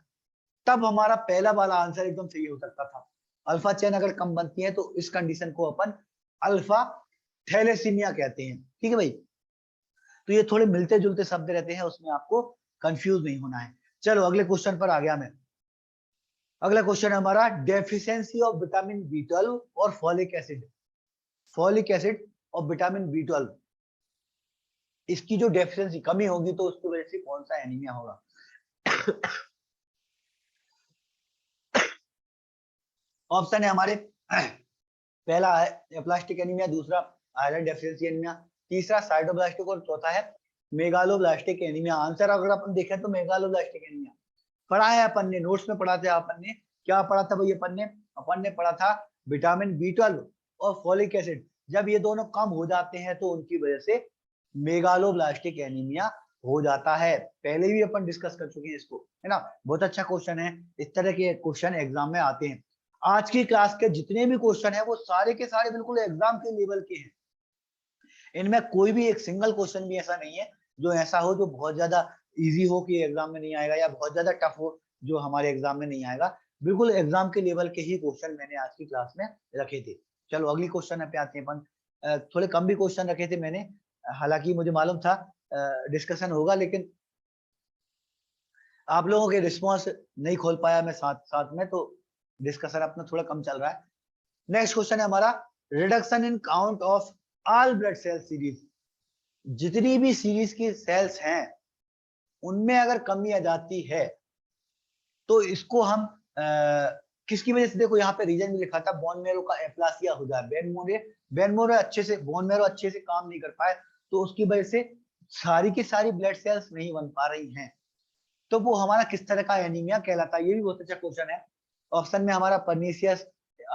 तब हमारा पहला वाला आंसर एकदम सही हो सकता था। अल्फा चेन अगर कम बनती है तो इस कंडीशन को अपन अल्फा थैलेसीमिया कहते हैं, ठीक है भाई। तो ये थोड़े मिलते जुलते शब्द रहते हैं, उसमें आपको कंफ्यूज नहीं होना है। चलो अगले क्वेश्चन पर आ गया मैं। अगला क्वेश्चन हमारा डेफिशिएंसी ऑफ विटामिन B12 और फॉलिक एसिड, फॉलिक एसिड और विटामिन B12, इसकी जो डेफिशिएंसी कमी होगी तो उसकी वजह से कौन सा एनीमिया होगा। ऑप्शन है हमारे, पहला है एप्लास्टिक एनीमिया, दूसरा आयरन डेफिशिएंसी एनीमिया, तीसरा साइटोब्लास्टिक और चौथा है मेगालोब्लास्टिक एनीमिया। आंसर अगर अपन देखें तो मेगालोब्लास्टिक एनीमिया। पढ़ा है अपन ने, नोट्स में पढ़ा था अपन ने, क्या पढ़ा था भाई अपन ने पढ़ा था विटामिन B12 और फॉलिक एसिड जब ये दोनों कम हो जाते हैं तो उनकी वजह से मेगालोब्लास्टिक एनीमिया हो जाता है। पहले भी अपन डिस्कस कर चुके हैं इसको, है ना। बहुत अच्छा क्वेश्चन है, इस तरह के क्वेश्चन एग्जाम में आते हैं। आज की क्लास के जितने भी क्वेश्चन है वो सारे के सारे बिल्कुल एग्जाम के लेवल के हैं। इनमें कोई भी एक सिंगल क्वेश्चन भी ऐसा नहीं है जो ऐसा हो जो बहुत ज्यादा इजी हो कि एग्जाम में नहीं आएगा, या बहुत ज्यादा टफ हो जो हमारे एग्जाम में नहीं आएगा। बिल्कुल एग्जाम के लेवल के ही क्वेश्चन मैंने आज की क्लास में रखे थे। चलो अगली क्वेश्चन पे आते हैं अपन। थोड़े कम भी क्वेश्चन रखे थे मैंने, हालांकि मुझे मालूम था डिस्कशन होगा, लेकिन आप लोगों के रिस्पॉन्स नहीं खोल पाया मैं साथ साथ में, तो डिस्कशन अपना थोड़ा कम चल रहा है। नेक्स्ट क्वेश्चन है हमारा, reduction in count of all blood cell series, जितनी भी सीरीज की सेल्स हैं उनमें अगर कमी आ जाती है तो इसको हम किसकी वजह से, देखो यहाँ पे रीजन भी लिखा था, बोन मेरो का एप्लासिया हो जाए, बोन मेरो अच्छे से काम नहीं कर पाए तो उसकी वजह से सारी की सारी ब्लड सेल्स नहीं बन पा रही हैं। तो वो हमारा किस तरह का एनीमिया कहलाता है, ये भी बहुत अच्छा क्वेश्चन है। ऑप्शन में हमारा पर्नीशियस,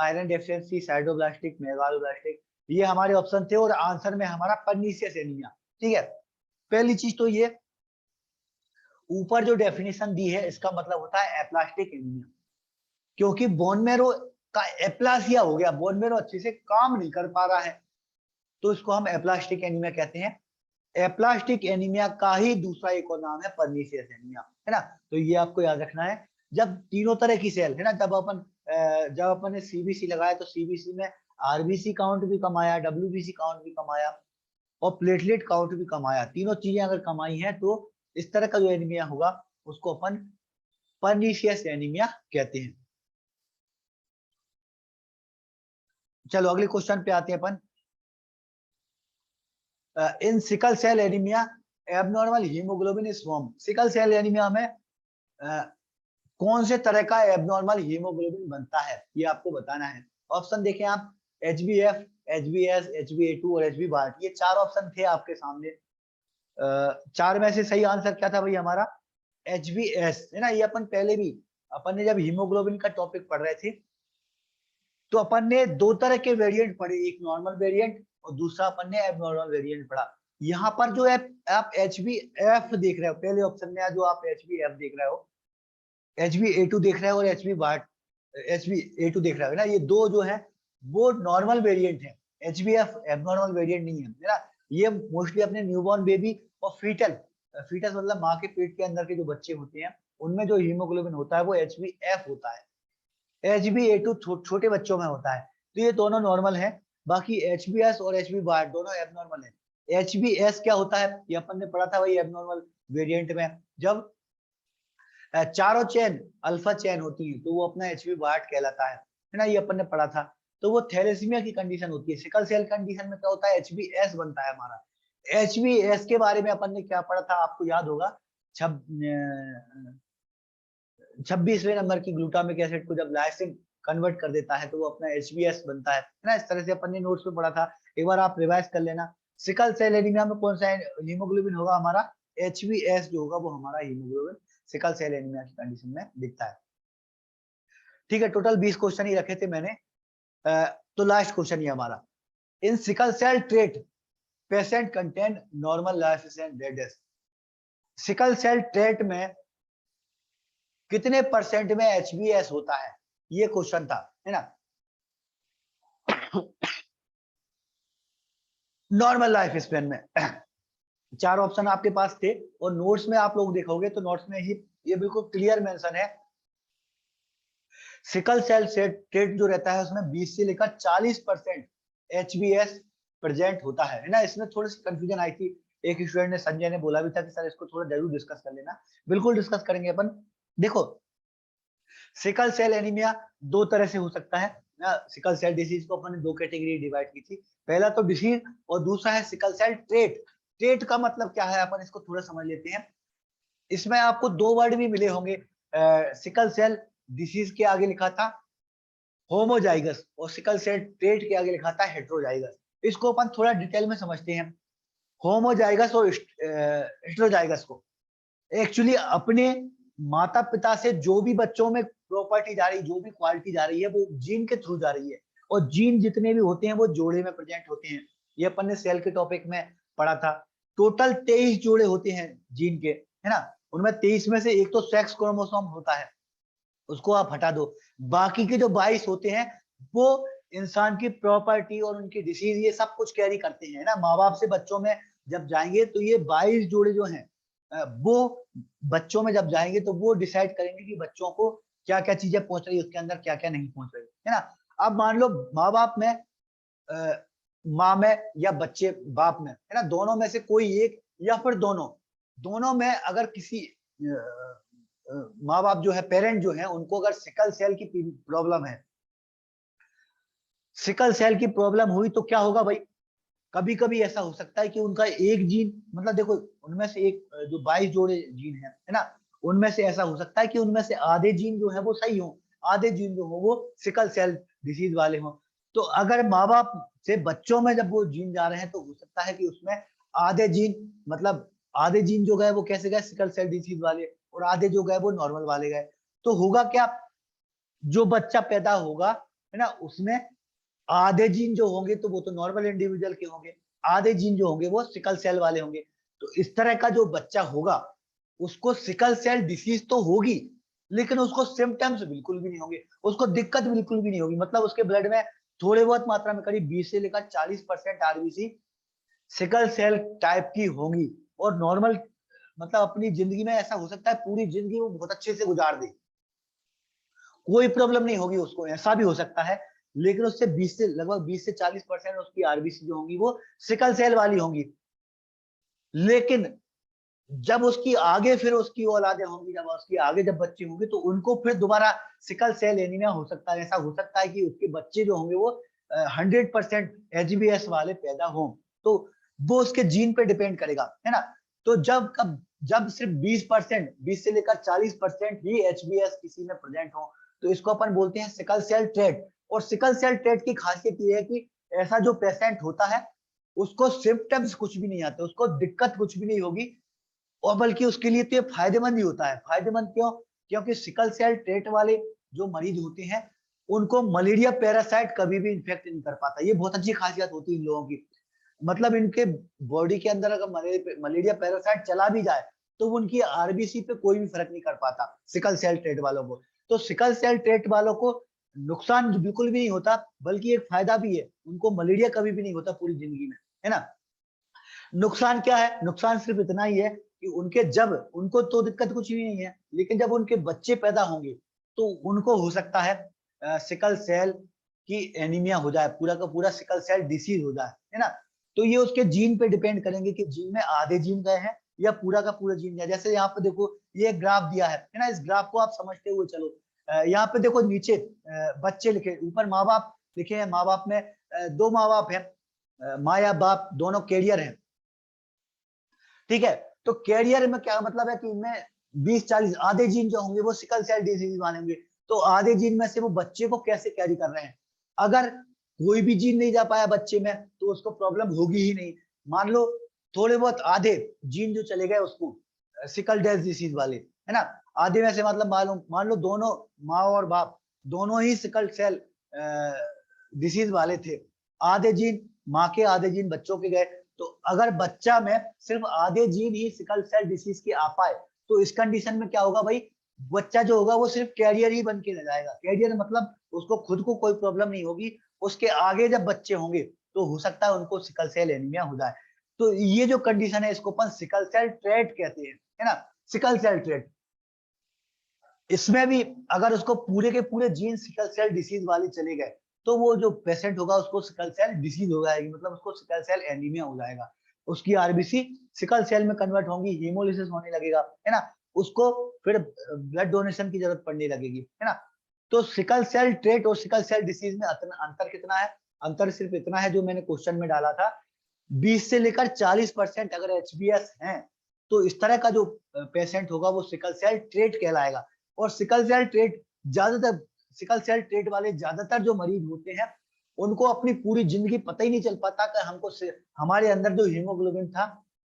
आयरन डेफिशिएंसी, साइटोब्लास्टिक, मेगालोब्लास्टिक, ये हमारे ऑप्शन थे और आंसर में हमारा पर्नीशियस एनीमिया। ठीक है, पहली चीज तो ये ऊपर जो डेफिनेशन दी है इसका मतलब होता है एप्लास्टिक एनीमिया, क्योंकि बोन मेरो का एप्लासिया हो गया, बोन मेरो अच्छे से काम नहीं कर पा रहा है, तो इसको हम एप्लास्टिक एनीमिया कहते हैं। एप्लास्टिक एनीमिया का ही दूसरा एक और नाम है पर्नीशियस एनीमिया, है ना। तो ये आपको याद रखना है। जब तीनों तरह की सेल है ना, जब अपन ने सीबीसी लगाया तो सीबीसी में आरबीसी काउंट भी कम आया, डब्ल्यूबीसी काउंट भी कम आया और प्लेटलेट काउंट भी कम आया। तीनों चीजें अगर कमाई हैं तो इस तरह का जो एनीमिया होगा उसको अपन पर्नीशियस एनीमिया कहते हैं। चलो अगले क्वेश्चन पे आते हैं अपन। In sickle cell anaemia abnormal haemoglobin is form. Sickle cell anaemia में कौन से तरह का एबनॉर्मल हीमोग्लोबिन बनता है, ये आपको बताना है। ऑप्शन देखें आप, HbF, HbS, HbA2 और Hb बार्ट, ये चार ऑप्शन थे आपके सामने। चार में से सही आंसर क्या था भाई हमारा, HbS, है ना। ये अपन ने जब हीमोग्लोबिन का टॉपिक पढ़ रहे थे तो अपन ने दो तरह के वेरिएंट पढ़े, एक नॉर्मल वेरिएंट और दूसरा अपन ने एबनॉर्मल वेरिएंट पढ़ा। यहाँ पर जो आप HbF देख रहे हो, पहले ऑप्शन में जो आप HbF देख रहे हो, HbA2 देख रहे हो और HbA2 देख रहे हो ना, ये दो जो है वो नॉर्मल वेरिएंट है। HbF एबनॉर्मल वेरिएंट नहीं है ना। ये मोस्टली अपने न्यूबॉर्न बेबी और फीटस मतलब माँ के पेट के अंदर के जो बच्चे होते हैं उनमें जो हीमोग्लोबिन होता है वो HbF होता है। HbA2 छोटे बच्चों में होता है, तो ये दोनों नॉर्मल है। बाकी HbS और Hb बार दोनों एबनॉर्मल है। HbS क्या होता है, ये अपन ने पढ़ा था वही एबनॉर्मल वेरिएंट में, जब चारों चेन अल्फा चेन होती है तो वो अपना Hb बार्ट कहलाता है ना, ये अपन ने पढ़ा था। तो वो थैलेसीमिया की कंडीशन होती है। सिकल सेल कंडीशन में क्या होता है, HbS बनता है हमारा। HbS के बारे में अपन ने क्या पढ़ा था आपको याद होगा, 26वें नंबर की ग्लूटामिक एसिड को जब लाइसिन कन्वर्ट कर देता है तो वो अपना HbS बनता है ना। इस तरह से अपन ने नोट्स में पढ़ा था, एक बार आप रिवाइज कर लेना। सिकल सेल एनीमिया में कौन सा हीमोग्लोबिन होगा हमारा, HbS जो होगा वो हमारा हीमोग्लोबिन सिकल सेल एनीमिया की कंडीशन में दिखता है। ठीक है, टोटल 20 क्वेश्चन ही रखे थे मैंने। तो लास्ट क्वेश्चन ये हमारा, in sickle cell trait patient contain normal lifespan डेडेस्ट। सिकल सेल ट्रेट में कितने परसेंट में HbS होता है, ये क्वेश्चन था, है ना। नॉर्मल लाइफ स्पेन में चार ऑप्शन आपके पास थे और नोट्स में आप लोग देखोगे तो नोट्स में ही ये बिल्कुल क्लियर मेंशन है। सिकल सेल ट्रेट जो रहता है उसमें 20 से लेकर 40% HbS प्रेजेंट होता है ना। इसमें थोड़ी सी कंफ्यूजन आई थी, एक स्टूडेंट ने, संजय ने बोला भी था कि सर इसको थोड़ा जरूर डिस्कस कर लेना। बिल्कुल डिस्कस करेंगे अपन। देखो, सिकल सेल एनीमिया दो तरह से हो सकता है ना। सिकल सेल डिसीज को अपन ने दो कैटेगरी डिवाइड की थी, पहला तो डिसीज और दूसरा है सिकल सेल ट्रेट। ट्रेट का मतलब क्या है, अपन इसको थोड़ा समझ लेते हैं। इसमें आपको दो वर्ड भी मिले होंगे, सिकल सेल डिसीज के आगे लिखा था होमोजाइगस और सिकल सेल ट्रेट के आगे लिखा था हेट्रोजाइगस। इसको अपन थोड़ा डिटेल में समझते हैं। होमोजाइगस और हेट्रोजाइगस को एक्चुअली अपने माता पिता से जो भी बच्चों में प्रॉपर्टी जा रही, जो भी क्वालिटी जा रही है वो जीन के थ्रू जा रही है, और जीन जितने भी होते हैं वो जोड़े में प्रेजेंट होते हैं। ये अपन ने सेल के टॉपिक में पढ़ा था। टोटल 23 जोड़े होते हैं जीन के, है ना। उनमें 23 में से एक तो सेक्स क्रोमोसोम होता है, उसको आप हटा दो। बाकी के जो 22 होते हैं वो इंसान की प्रॉपर्टी और उनकी डिसीज ये सब कुछ कैरी करते हैं ना। माँ बाप से बच्चों में जब जाएंगे तो ये 22 जोड़े जो हैं वो बच्चों में जब जाएंगे तो वो डिसाइड करेंगे कि बच्चों को क्या क्या चीजें पहुंच रही है, उसके अंदर क्या क्या नहीं पहुंच रही है ना। अब मान लो माँ बाप में, माँ में या बच्चे बाप में, है ना, दोनों में से कोई एक या फिर दोनों में अगर किसी माँ बाप जो है, पेरेंट जो है, उनको अगर सिकल सेल की प्रॉब्लम है, सिकल सेल की प्रॉब्लम हुई तो क्या होगा भाई, कभी कभी ऐसा हो सकता है कि उनका एक जीन, मतलब देखो उनमें से एक जो 22 जोड़े जीन है ना, उनमें से ऐसा हो सकता है कि उनमें से आधे जीन जो है वो सही हो, आधे जीन जो हो वो सिकल सेल डिसीज वाले हो। तो अगर माँ बाप से बच्चों में जब वो जीन जा रहे हैं तो हो सकता है कि उसमें आधे जीन, मतलब आधे जीन जो गए वो कैसे गए, सिकल सेल डिसीज वाले, और आधे जो गए वो नॉर्मल वाले गए। तो होगा क्या, जो बच्चा पैदा होगा है ना, उसमें आधे जीन जो होंगे तो वो तो नॉर्मल इंडिविजुअल के होंगे, आधे जीन जो होंगे वो सिकल सेल वाले होंगे। तो इस तरह का जो बच्चा होगा उसको सिकल सेल डिसीज तो होगी, लेकिन उसको सिम्टम्स बिल्कुल भी नहीं होंगे, उसको दिक्कत बिल्कुल भी नहीं होगी। मतलब उसके ब्लड में थोड़े बहुत मात्रा में, करीब 20 से लेकर 40% आरबीसी सिकल सेल टाइप की होंगी, और नॉर्मल मतलब अपनी जिंदगी में ऐसा हो सकता है पूरी जिंदगी वो बहुत अच्छे से गुजार दे, कोई प्रॉब्लम नहीं होगी उसको, ऐसा भी हो सकता है। लेकिन उससे 20 से लगभग 20 से 40% उसकी आरबीसी जो होंगी वो सिकल सेल वाली होंगी। लेकिन जब उसकी आगे फिर उसकी औलादे होंगी, जब उसकी आगे जब बच्चे होंगे तो उनको फिर दोबारा सिकल सेल एनीमिया हो सकता है। ऐसा हो सकता है कि उसके बच्चे जो होंगे वो 100% एचबीएस वाले पैदा हों। तो वो उसके जीन पे डिपेंड करेगा, है ना। तो जब सिर्फ 20%, 20 से लेकर 40% ही एचबीएस किसी में प्रेजेंट हो, तो इसको अपन बोलते हैं सिकल सेल ट्रेट। और सिकल सेल ट्रेट की खासियत ये है कि ऐसा जो पेशेंट होता है उसको सिम्टम्स कुछ भी नहीं आते, उसको दिक्कत कुछ भी नहीं होगी, और बल्कि उसके लिए तो ये फायदेमंद ही होता है। फायदेमंद क्यों? क्योंकि सिकल सेल ट्रेट वाले जो मरीज होते हैं उनको मलेरिया पैरासाइट कभी भी इन्फेक्ट नहीं कर पाता। ये बहुत अच्छी खासियत होती है इन लोगों की। मतलब इनके बॉडी के अंदर अगर मलेरिया पैरासाइट चला भी जाए तो वो उनकी आरबीसी पे कोई भी फर्क नहीं कर पाता, सिकल सेल ट्रेट वालों को। तो सिकल सेल ट्रेट वालों को नुकसान बिल्कुल भी नहीं होता, बल्कि एक फायदा भी है, उनको मलेरिया कभी भी नहीं होता पूरी जिंदगी में, है ना। नुकसान क्या है? नुकसान सिर्फ इतना ही है कि उनके जब उनको तो दिक्कत कुछ भी नहीं है, लेकिन जब उनके बच्चे पैदा होंगे तो उनको हो सकता है सिकल सेल की एनीमिया हो जाए, पूरा का पूरा सिकल सेल डिसीज हो जाए, है ना। तो ये उसके जीन पे डिपेंड करेंगे कि जीन में आधे जीन गए हैं या पूरा का पूरा जीन गया। जैसे यहाँ पे देखो ये एक ग्राफ दिया है ना, इस ग्राफ को आप समझते हुए चलो। यहाँ पे देखो नीचे बच्चे लिखे, ऊपर माँ बाप लिखे हैं। माँ बाप में दो माँ बाप हैं, माँ या बाप दोनों कैरियर हैं, ठीक है। तो कैरियर में क्या मतलब है कि इनमें 20-40 आधे जीन जो होंगे वो सिकल सेल डिजीज वाले होंगे। तो आधे जीन में से वो बच्चे को कैसे कैरी कर रहे हैं? अगर कोई भी जीन नहीं जा पाया बच्चे में तो उसको प्रॉब्लम होगी ही नहीं। मान लो थोड़े बहुत आधे जीन जो चले गए उसको, सिकल डेल डिसीज वाले, है ना। आधे में से मतलब मान लो दोनों माँ और बाप दोनों ही सिकल सेल डिसीज वाले थे, आधे जीन माँ के आधे जीन बच्चों के गए। तो अगर बच्चा में सिर्फ आधे जीन ही सिकल सेल डिसीज के आ पाए तो इस कंडीशन में क्या होगा भाई, बच्चा जो होगा वो सिर्फ कैरियर ही बन के रह जाएगा। कैरियर मतलब उसको खुद को कोई प्रॉब्लम नहीं होगी, उसके आगे जब बच्चे होंगे तो हो सकता है उनको सिकल सेल एनीमिया हो जाए। तो ये जो कंडीशन है इसको अपन सिकल सेल ट्रेट कहते हैं, है ना। सिकल सेल ट्रेट, इसमें भी अगर उसको पूरे के पूरे जीन सिकल सेल डिसीज वाले चले गए तो वो जो पेशेंट होगा उसको सिकल सेल डिसीज हो जाएगी, मतलब उसको सिकल सेल एनीमिया हो जाएगा। उसकी आरबीसी सिकल सेल में कन्वर्ट होंगी, हीमोलिसिस होने लगेगा, है ना। उसको फिर ब्लड डोनेशन की जरूरत पड़ने लगेगी, है ना। तो सिकल सेल ट्रेट और सिकल सेल डिसीज में अंतर कितना है? अंतर सिर्फ इतना है जो मैंने क्वेश्चन में डाला था, 20 से लेकर 40% अगर एचबीएस हैं तो इस तरह का जो पेशेंट होगा वो सिकल सेल ट्रेट कहलाएगा। और सिकल सेल ट्रेट ज्यादातर, सिकल सेल ट्रेट वाले ज्यादातर जो मरीज होते हैं उनको अपनी पूरी जिंदगी पता ही नहीं चल पाता कि हमारे अंदर जो हीमोग्लोबिन था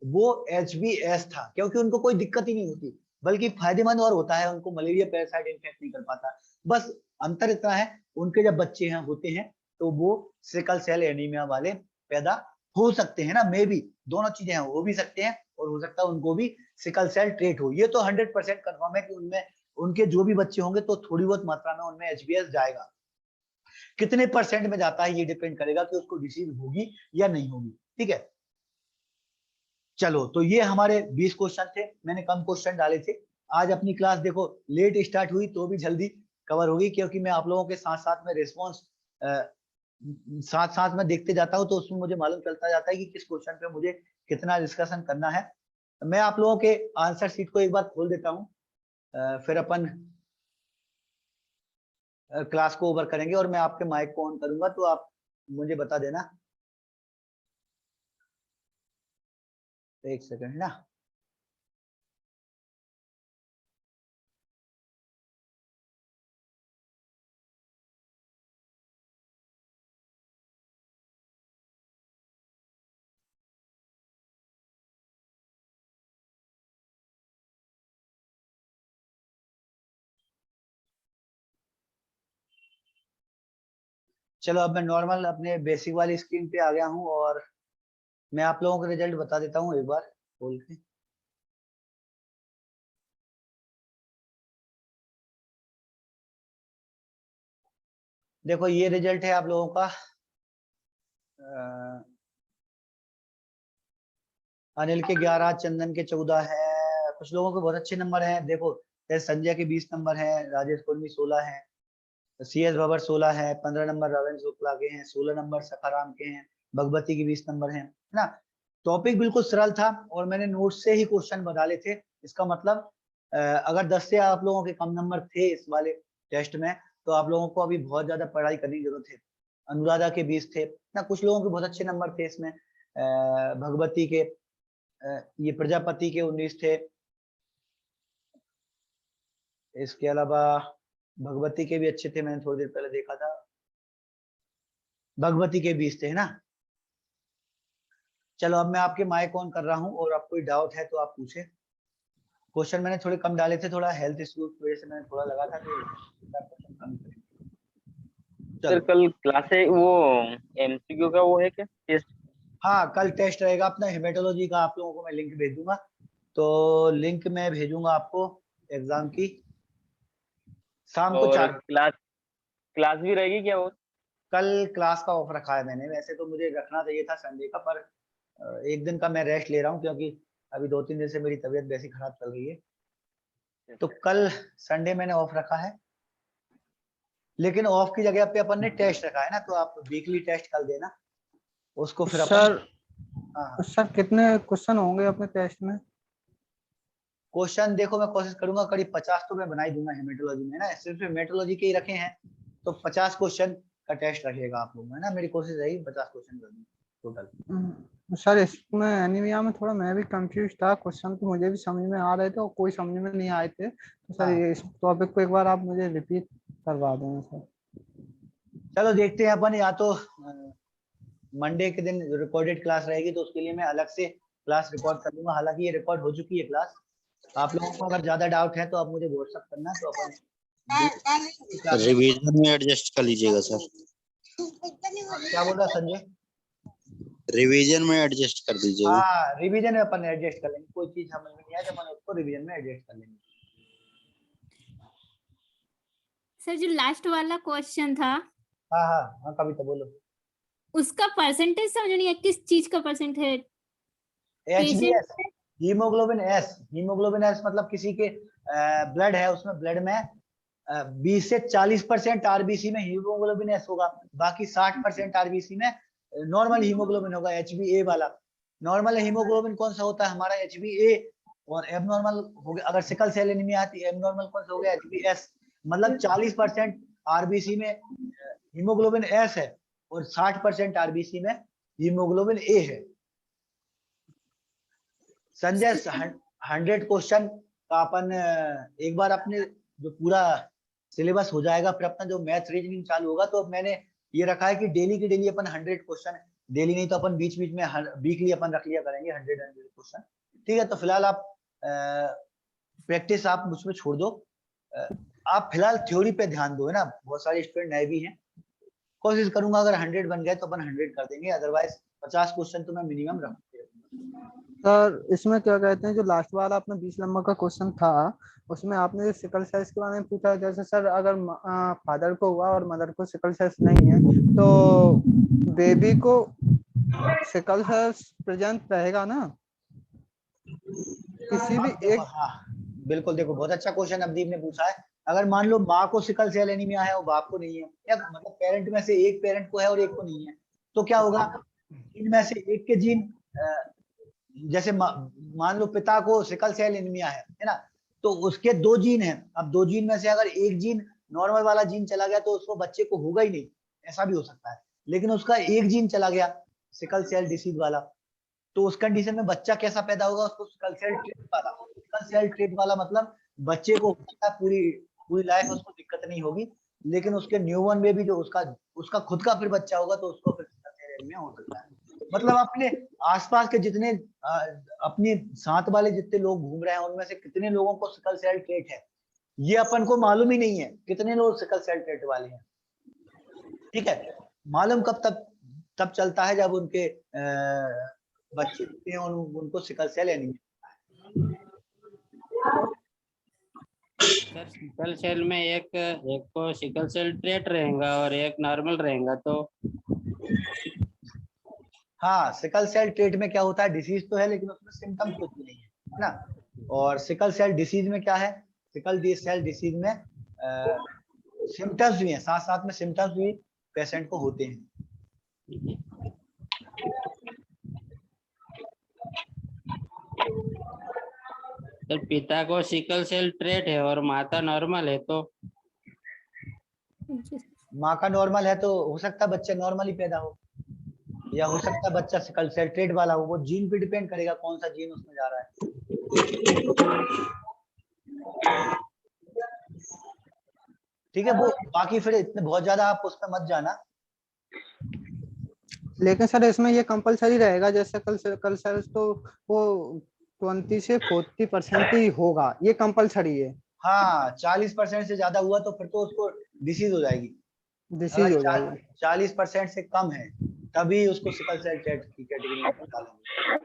वो एचबीएस था, क्योंकि उनको कोई दिक्कत ही नहीं होती, बल्कि फायदेमंद और होता है, उनको मलेरिया पैरासाइट इन्फेक्ट नहीं कर पाता। बस अंतर इतना है, उनके जब बच्चे हैं होते हैं तो वो सिकल सेल एनीमिया वाले पैदा हो सकते हैं ना, मे बी दोनों चीजें हैं, हो भी सकते हैं और हो सकता है उनको भी सिकल सेल ट्रेट हो। ये तो 100% कंफर्म है कि उनमें उनके जो भी बच्चे होंगे तो थोड़ी बहुत मात्रा में उनमें एचबीएस जाएगा। कितने परसेंट में जाता है ये डिपेंड करेगा कि उसको डिसीज होगी या नहीं होगी, ठीक है। चलो तो ये हमारे 20 क्वेश्चन थे, मैंने कम क्वेश्चन डाले थे। आज अपनी क्लास देखो लेट स्टार्ट हुई तो भी जल्दी कवर होगी, क्योंकि मैं आप लोगों के साथ साथ में रिस्पॉन्स साथ साथ में देखते जाता हूँ, तो उसमें मुझे मालूम चलता जाता है कि किस क्वेश्चन पे मुझे कितना डिस्कशन करना है। मैं आप लोगों के आंसर शीट को एक बार खोल देता हूँ, फिर अपन क्लास को ओवर करेंगे, और मैं आपके माइक को ऑन करूंगा तो आप मुझे बता देना। एक सेकंड ना। चलो अब मैं नॉर्मल अपने बेसिक वाली स्क्रीन पे आ गया हूँ और मैं आप लोगों को रिजल्ट बता देता हूँ एक बार खोल के। देखो ये रिजल्ट है आप लोगों का। अनिल के 11, चंदन के 14 है। कुछ लोगों के बहुत अच्छे नंबर हैं। देखो जैसे संजय के 20 नंबर हैं, राजेश कुर्मी 16 है, CS भवर 16 है, 15 नंबर रविंद्र शुक्ला के हैं, 16 नंबर सखाराम के हैं, भगवती के 20 नंबर हैं, है ना। टॉपिक बिल्कुल सरल था और मैंने नोट से ही क्वेश्चन बना ले थे। इसका मतलब अगर 10 से आप लोगों के कम नंबर थे इस वाले टेस्ट में तो आप लोगों को अभी बहुत ज्यादा पढ़ाई करने की जरूरत है। अनुराधा के 20 थे ना, कुछ लोगों के बहुत अच्छे नंबर थे इसमें। भगवती के, ये प्रजापति के 19 थे। इसके अलावा भगवती के भी अच्छे थे, मैंने थोड़ी देर पहले देखा था। भगवती के 20 थे, है ना। चलो अब मैं आपके माइक ऑन कर रहा हूँ और आप कोई डाउट है तो आप पूछे। क्वेश्चन मैंने थोड़े कम डाले थे, थोड़ा हेल्थ इश्यू की वजह से मैंने थोड़ा लगा था कि क्वेश्चन कम करेंगे। सर कल क्लास है वो MCQ का वो है क्या टेस्ट? हाँ कल टेस्ट रहेगा अपना हेमेटोलॉजी का। आप लोगों को मैं लिंक भेज दूंगा, तो लिंक मैं भेजूंगा आपको एग्जाम की शाम को और 4। क्लास क्लास भी रहेगी क्या वो? कल क्लास का ऑफ रखा है मैंने, वैसे तो मुझे रखना चाहिए था संडे का, पर एक दिन का मैं रेस्ट ले रहा हूँ क्योंकि अभी 2-3 दिन से मेरी तबीयत वैसी खराब चल रही है। तो कल संडे मैंने ऑफ रखा है, लेकिन ऑफ की जगह पे अपन ने टेस्ट रखा है ना, तो आप वीकली टेस्ट कल देना उसको फिर अपन। सर हाँ सर कितने क्वेश्चन होंगे अपने टेस्ट में? क्वेश्चन देखो मैं कोशिश करूंगा करीब 50 तो मैं बना ही दूंगा हेमेटोलॉजी में ना, सिर्फ हेमेटोलॉजी के ही रखे हैं तो 50 क्वेश्चन का टेस्ट रखिएगा आप लोग, है ना। मेरी कोशिश रहेगी 50 क्वेश्चन कर दूं टोटल। सर इसमें एनीमिया में थोड़ा मैं भी कंफ्यूज था, क्वेश्चन तो मुझे भी समझ में आ रहे थे और कोई समझ में नहीं आए थे, तो सर हाँ ये इस टॉपिक को एक बार आप मुझे रिपीट करवा दें सर। चलो देखते हैं अपन, या तो मंडे के दिन रिकॉर्डेड क्लास रहेगी तो उसके लिए मैं अलग से क्लास रिकॉर्ड कर लूंगा। हालांकि ये रिकॉर्ड हो चुकी है क्लास। आप लोगों को अगर ज्यादा डाउट है तो आप मुझे व्हाट्सएप करना, तो अपन रिवीजन में एडजस्ट कर लीजिएगा सर। क्या बोल रहा संजय? रिवीजन में एडजस्ट कर दीजिएगा। हाँ रिवीजन में अपन एडजस्ट कर लेंगे, कोई चीज समझ में नहीं आए तो अपन उसको रिवीजन में एडजस्ट कर लेंगे। सर जो लास्ट वाला क्वेश्चन था, हाँ हाँ हाँ कविता बोलो। उसका परसेंटेज समझ नहीं है, किस चीज का परसेंट है? HbS, haemoglobin S. Haemoglobin S मतलब किसी के ब्लड है, उसमें ब्लड में 20 से 40% आरबीसी में हीमोग्लोबिन एस होगा, बाकी 60% आरबीसी में नॉर्मल हीमोग्लोबिन होगा, HbA वाला। नॉर्मल हीमोग्लोबिन कौन सा होता है हमारा? HbA। और एबनॉर्मल हो गया अगर सिकल सेल एनीमिया आती है, एबनॉर्मल कौन सा हो गया? HbS। मतलब 40% आरबीसी में हीमोग्लोबिन एस है और 60% आरबीसी में हीमोग्लोबिन ए है। संजय 100 क्वेश्चन का अपन एक बार अपने जो पूरा सिलेबस हो जाएगा फिर अपना जो मैथ रीजनिंग चालू होगा, तो मैंने ये रखा है कि डेली की डेली अपन 100 क्वेश्चन, डेली नहीं तो अपन बीच बीच में वीकली अपन रख लिया करेंगे 100 क्वेश्चन। ठीक है, तो फिलहाल आप प्रैक्टिस आप मुझ पर छोड़ दो, आप फिलहाल थ्योरी पे ध्यान दो, है ना। बहुत सारे स्टूडेंट नए भी हैं। कोशिश करूंगा अगर 100 बन गए तो अपन 100 कर देंगे, अदरवाइज 50 क्वेश्चन तो मैं मिनिमम रखूंगा। सर इसमें क्या कहते हैं, जो लास्ट वाला अपना 20 नंबर का क्वेश्चन था उसमें आपने जो सिकल सेल्स के बारे में पूछा, जैसे सर अगर फादर को हुआ और मदर को सिकल सेल्स नहीं है तो बेबी को सिकल सेल्स प्रेजेंट रहेगा ना किसी भी एक? हाँ बिल्कुल, देखो बहुत अच्छा क्वेश्चन अवदीप ने पूछा है। अगर मान लो माँ को सिकल सेल एनीमिया है और बाप को नहीं है, या मतलब पेरेंट में से एक पेरेंट को है और एक को नहीं है, तो क्या होगा? इनमें से एक के जीन, जैसे मान लो पिता को सिकल सेल एनीमिया है ना, तो उसके 2 जीन हैं। अब 2 जीन में से अगर एक जीन नॉर्मल वाला जीन चला गया तो उसको बच्चे को होगा ही नहीं, ऐसा भी हो सकता है। लेकिन उसका एक जीन चला गया सिकल सेल डिसीज वाला, तो उस कंडीशन में बच्चा कैसा पैदा होगा? उसको सिकल सेल ट्रेट वाला। सिकल सेल ट्रेट वाला मतलब बच्चे को पूरी पूरी लाइफ उसको दिक्कत नहीं होगी, लेकिन उसके न्यूबॉर्न में भी जो उसका खुद का फिर बच्चा होगा तो उसको फिर सिकल सेल एनीमिया हो सकता है। मतलब अपने आसपास के जितने अपने साथ वाले जितने लोग घूम रहे हैं उनमें से कितने लोगों को सिकल सेल ट्रेट है, ये अपन को मालूम ही नहीं है कितने लोग सिकल सेल ट्रेट वाले हैं। ठीक है, मालूम कब तब चलता है जब उनके बच्चे होते हैं उनको sickle cell anaemia. Sir sickle cell में एक को सिकल सेल ट्रेट रहेगा और एक नॉर्मल रहेगा, तो हाँ, सिकल सेल ट्रेट में क्या होता है, डिसीज तो है लेकिन उसमें सिम्टम्स कुछ नहीं है ना। और सिकल सेल डिसीज में क्या है, सिकल सेल डिसीज में सिम्टम्स भी हैं, साथ साथ में सिम्टम्स भी पेशेंट को होते हैं। सर पिता को सिकल सेल ट्रेट है और माता नॉर्मल है, तो माँ का नॉर्मल है तो हो सकता है बच्चा नॉर्मली पैदा हो, या हो सकता है बच्चा सिकल सेल ट्रेट वाला हो। वो जीन पे डिपेंड करेगा कौन सा जीन उसमें जा रहा है। ठीक है, वो बाकी फिर इतने बहुत ज्यादा आप उसमें मत जाना। लेकिन सर इसमें ये कंपलसरी रहेगा, जैसे कल सर तो वो 20 से 40% ही होगा, ये कंपलसरी है। हाँ, 40% से ज्यादा हुआ तो फिर तो उसको डिसीज हो जाएगी। डिसीज हो जाएगी। 40% से कम है तभी उसको सिकल सेल ट्रेट की कैटेगरी में डालेंगे।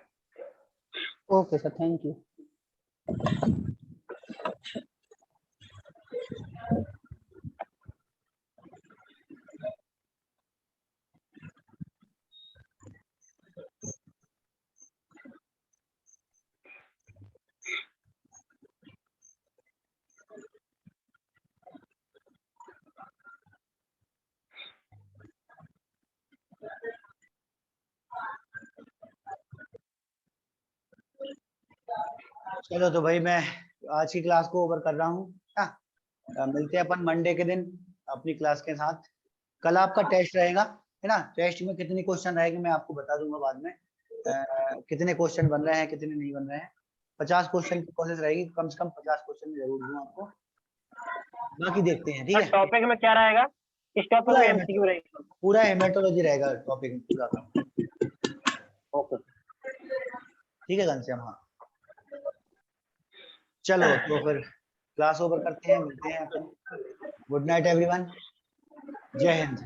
Okay sir, thank you. चलो तो भाई मैं आज की क्लास को ओवर कर रहा हूँ। मिलते हैं अपन मंडे के दिन अपनी क्लास के साथ। कल आपका टेस्ट रहेगा, है ना। टेस्ट में कितने क्वेश्चन रहेंगे मैं आपको बता दूंगा बाद में। कितने क्वेश्चन बन रहे हैं कितने नहीं बन रहे हैं। 50 क्वेश्चन की कोशिश रहेगी, कम से कम 50 क्वेश्चन जरूर दूं आपको। बाकी देखते हैं, ठीक है। टॉपिक में क्या रहेगा, इस टॉपिक में एमसीक्यू रहेगा, पूरा हेमेटोलॉजी रहेगा टॉपिक पूरा का। ओके ठीक है घनश्याम, हाँ। चलो तो फिर क्लास ओवर करते हैं, मिलते हैं अपन। गुड नाइट एवरीवन, जय हिंद।